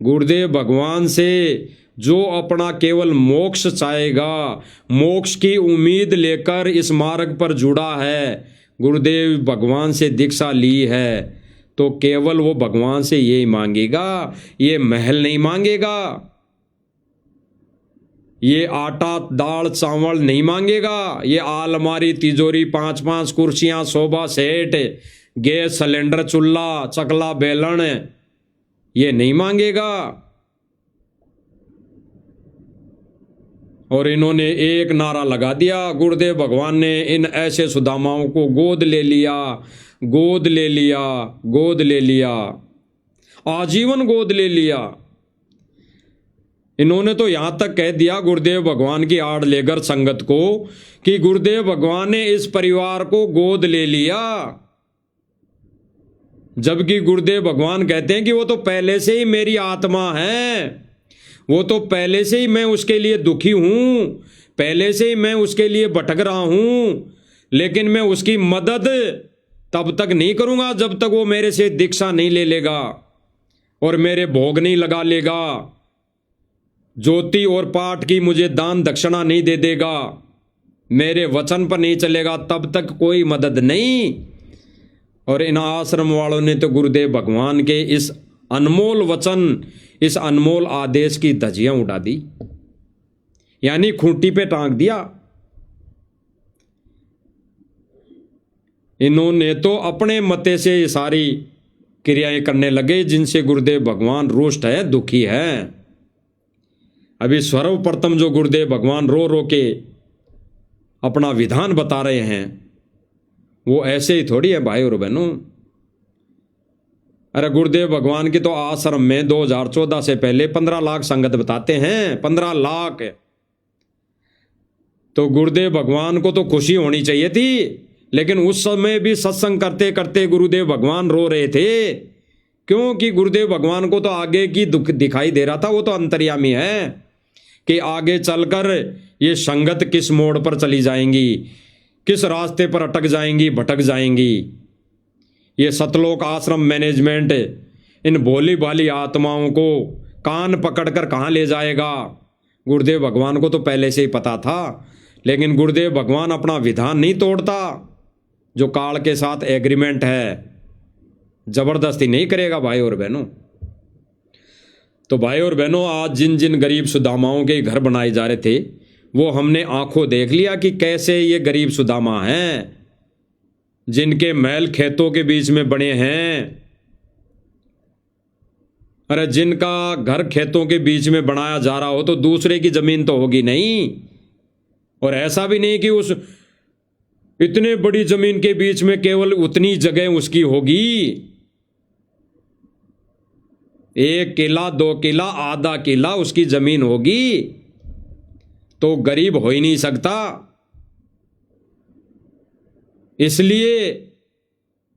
गुरुदेव भगवान से जो अपना केवल मोक्ष चाहेगा, मोक्ष की उम्मीद लेकर इस मार्ग पर जुड़ा है, गुरुदेव भगवान से दीक्षा ली है, तो केवल वो भगवान से यही मांगेगा, ये महल नहीं मांगेगा। ये आटा दाल चावल नहीं मांगेगा, ये आलमारी तिजोरी 5-5 कुर्सियां सोफा सेट गैस सिलेंडर चूल्हा चकला बेलन ये नहीं मांगेगा। और इन्होंने एक नारा लगा दिया, गुरुदेव भगवान ने इन ऐसे सुदामाओं को गोद ले लिया, गोद ले लिया, गोद ले लिया, आजीवन गोद ले लिया। इन्होंने तो यहां तक कह दिया गुरुदेव भगवान की आड़ लेकर संगत को कि गुरुदेव भगवान ने इस परिवार को गोद ले लिया, जबकि गुरुदेव भगवान कहते हैं कि वो तो पहले से ही मेरी आत्मा है, वो तो पहले से ही मैं उसके लिए दुखी हूं, पहले से ही मैं उसके लिए भटक रहा हूं, लेकिन मैं उसकी मदद तब तक नहीं करूंगा जब तक वो मेरे से दीक्षा नहीं ले लेगा और मेरे भोग नहीं लगा लेगा, ज्योति और पाठ की मुझे दान दक्षिणा नहीं दे देगा, मेरे वचन पर नहीं चलेगा, तब तक कोई मदद नहीं। और इन आश्रम वालों ने तो गुरुदेव भगवान के इस अनमोल वचन, इस अनमोल आदेश की धज्जियां उड़ा दी, यानी खूंटी पे टांग दिया। इन्होंने तो अपने मते से ये सारी क्रियाएं करने लगे जिनसे गुरुदेव भगवान रुष्ट है, दुखी है। अभी सर्वप्रथम जो गुरुदेव भगवान रो रो के अपना विधान बता रहे हैं वो ऐसे ही थोड़ी है भाई और बहनों। अरे गुरुदेव भगवान की तो आश्रम में 2014 से पहले 15 लाख संगत बताते हैं, 15 लाख। तो गुरुदेव भगवान को तो खुशी होनी चाहिए थी, लेकिन उस समय भी सत्संग करते करते गुरुदेव भगवान रो रहे थे, क्योंकि गुरुदेव भगवान को तो आगे की दुख दिखाई दे रहा था। वो तो अंतर्यामी है कि आगे चलकर ये संगत किस मोड़ पर चली जाएंगी, किस रास्ते पर अटक जाएंगी, भटक जाएंगी। ये सतलोक आश्रम मैनेजमेंट इन भोली भाली आत्माओं को कान पकड़कर कहाँ ले जाएगा, गुरुदेव भगवान को तो पहले से ही पता था। लेकिन गुरुदेव भगवान अपना विधान नहीं तोड़ता, जो काल के साथ एग्रीमेंट है, जबरदस्ती नहीं करेगा भाई और बहनों। तो भाई और बहनों, आज जिन जिन गरीब सुदामाओं के घर बनाए जा रहे थे वो हमने आंखों देख लिया कि कैसे ये गरीब सुदामा हैं, जिनके महल खेतों के बीच में बने हैं। अरे जिनका घर खेतों के बीच में बनाया जा रहा हो तो दूसरे की जमीन तो होगी नहीं, और ऐसा भी नहीं कि उस इतने बड़ी जमीन के बीच में केवल उतनी जगह उसकी होगी। 1 किला 2 किला आधा किला उसकी जमीन होगी, तो गरीब हो ही नहीं सकता। इसलिए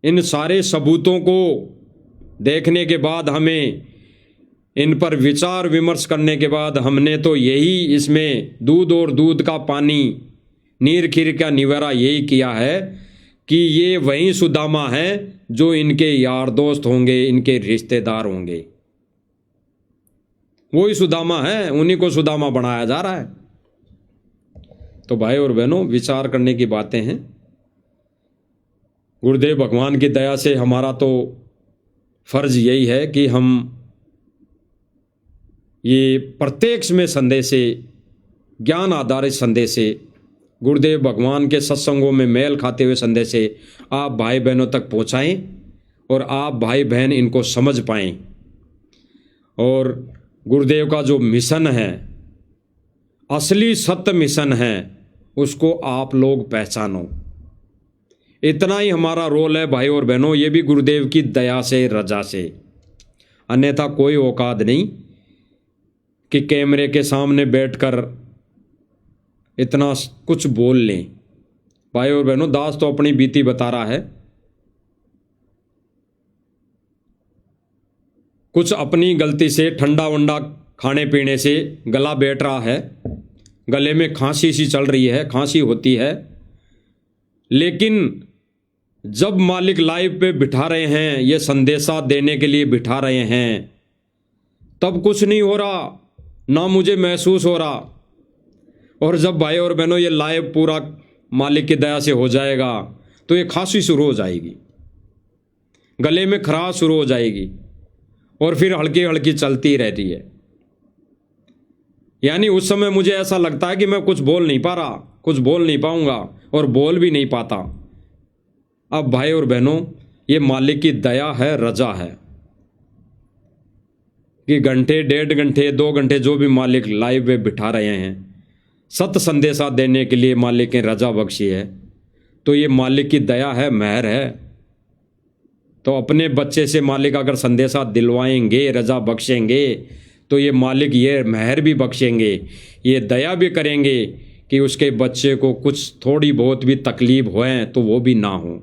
इन सारे सबूतों को देखने के बाद, हमें इन पर विचार विमर्श करने के बाद, हमने तो यही इसमें दूध और दूध का पानी, नीर खीर का निवारा यही किया है कि ये वही सुदामा हैं जो इनके यार दोस्त होंगे, इनके रिश्तेदार होंगे। वही सुदामा है, उन्हीं को सुदामा बनाया जा रहा है। तो भाई और बहनों, विचार करने की बातें हैं। गुरुदेव भगवान की दया से हमारा तो फर्ज यही है कि हम ये प्रत्यक्ष में संदेश से, ज्ञान आधारित संदेश से, गुरुदेव भगवान के सत्संगों में मेल खाते हुए संदेश से आप भाई बहनों तक पहुंचाएं और आप भाई बहन इनको समझ पाएं। और गुरुदेव का जो मिशन है, असली सत्य मिशन है, उसको आप लोग पहचानो। इतना ही हमारा रोल है भाई और बहनों, ये भी गुरुदेव की दया से, रजा से। अन्यथा कोई औकात नहीं कि कैमरे के सामने बैठकर इतना कुछ बोल लें। भाई और बहनों, दास तो अपनी बीती बता रहा है, कुछ अपनी गलती से ठंडा वंडा खाने पीने से गला बैठ रहा है, गले में खांसी सी चल रही है, खांसी होती है। लेकिन जब मालिक लाइव पे बिठा रहे हैं, ये संदेशा देने के लिए बिठा रहे हैं, तब कुछ नहीं हो रहा, ना मुझे महसूस हो रहा। और जब भाई और बहनों ये लाइव पूरा मालिक की दया से हो जाएगा तो ये खांसी शुरू हो जाएगी, गले में खराश शुरू हो जाएगी, और फिर हल्की हल्की चलती रहती है। यानी उस समय मुझे ऐसा लगता है कि मैं कुछ बोल नहीं पा रहा, कुछ बोल नहीं पाऊंगा और बोल भी नहीं पाता। अब भाई और बहनों, ये मालिक की दया है, रजा है कि घंटे, 1.5 घंटे, 2 घंटे जो भी मालिक लाइव में बिठा रहे हैं, सत्य संदेशा देने के लिए मालिक ने रजा बख्शी है। तो ये मालिक की दया है, मेहर है। तो अपने बच्चे से मालिक अगर संदेशा दिलवाएंगे, रजा बख्शेंगे, तो ये मालिक ये मेहर भी बख्शेंगे, ये दया भी करेंगे कि उसके बच्चे को कुछ थोड़ी बहुत भी तकलीफ होए तो वो भी ना हो।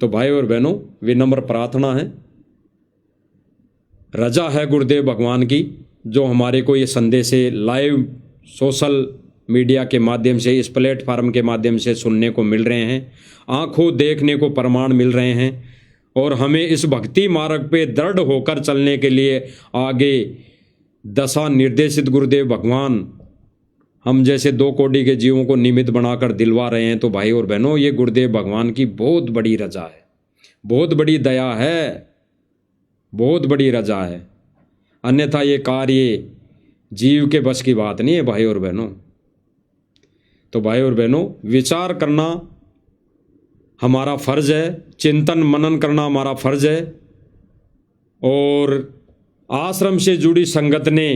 तो भाई और बहनों, विनम्र प्रार्थना है, रजा है गुरुदेव भगवान की, जो हमारे को ये संदेश लाइव सोशल मीडिया के माध्यम से, इस प्लेटफार्म के माध्यम से सुनने को मिल रहे हैं, आंखों देखने को प्रमाण मिल रहे हैं। और हमें इस भक्ति मार्ग पे दृढ़ होकर चलने के लिए आगे दशा निर्देशित गुरुदेव भगवान हम जैसे 2 कोटि के जीवों को निमित्त बनाकर दिलवा रहे हैं। तो भाई और बहनों, ये गुरुदेव भगवान की बहुत बड़ी रजा है, बहुत बड़ी दया है, बहुत बड़ी रजा है। अन्यथा ये कार्य जीव के बस की बात नहीं है भाई और बहनों। तो भाई और बहनों, विचार करना हमारा फर्ज है, चिंतन मनन करना हमारा फर्ज है। और आश्रम से जुड़ी संगत ने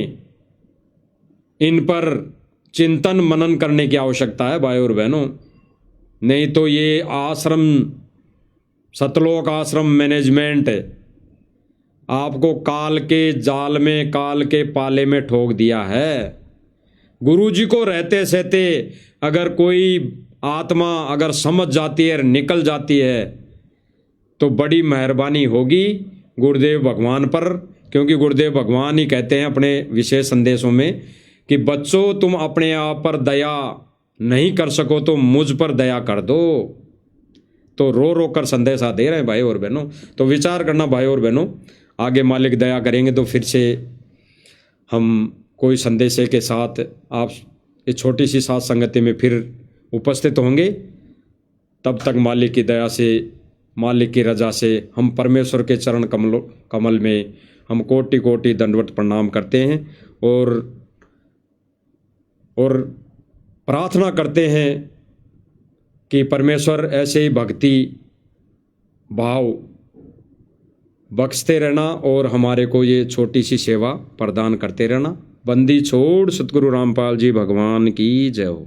इन पर चिंतन मनन करने की आवश्यकता है भाई और बहनों। नहीं तो ये आश्रम, सतलोक आश्रम मैनेजमेंट आपको काल के जाल में, काल के पाले में ठोक दिया है। गुरुजी को रहते सहते अगर कोई आत्मा अगर समझ जाती है, निकल जाती है, तो बड़ी मेहरबानी होगी गुरुदेव भगवान पर। क्योंकि गुरुदेव भगवान ही कहते हैं अपने विशेष संदेशों में कि बच्चों, तुम अपने आप पर दया नहीं कर सको तो मुझ पर दया कर दो। तो रो रो कर संदेशा दे रहे हैं भाई और बहनों। तो विचार करना भाई और बहनों, आगे मालिक दया करेंगे तो फिर से हम कोई संदेशे के साथ आप ये छोटी सी साथ संगति में फिर उपस्थित होंगे। तब तक मालिक की दया से, मालिक की रजा से हम परमेश्वर के चरण कमल में हम कोटि कोटि दंडवत प्रणाम करते हैं और प्रार्थना करते हैं कि परमेश्वर ऐसे ही भक्ति भाव बख्शते रहना और हमारे को ये छोटी सी सेवा प्रदान करते रहना। बंदी छोड़ सतगुरु रामपाल जी भगवान की जय हो।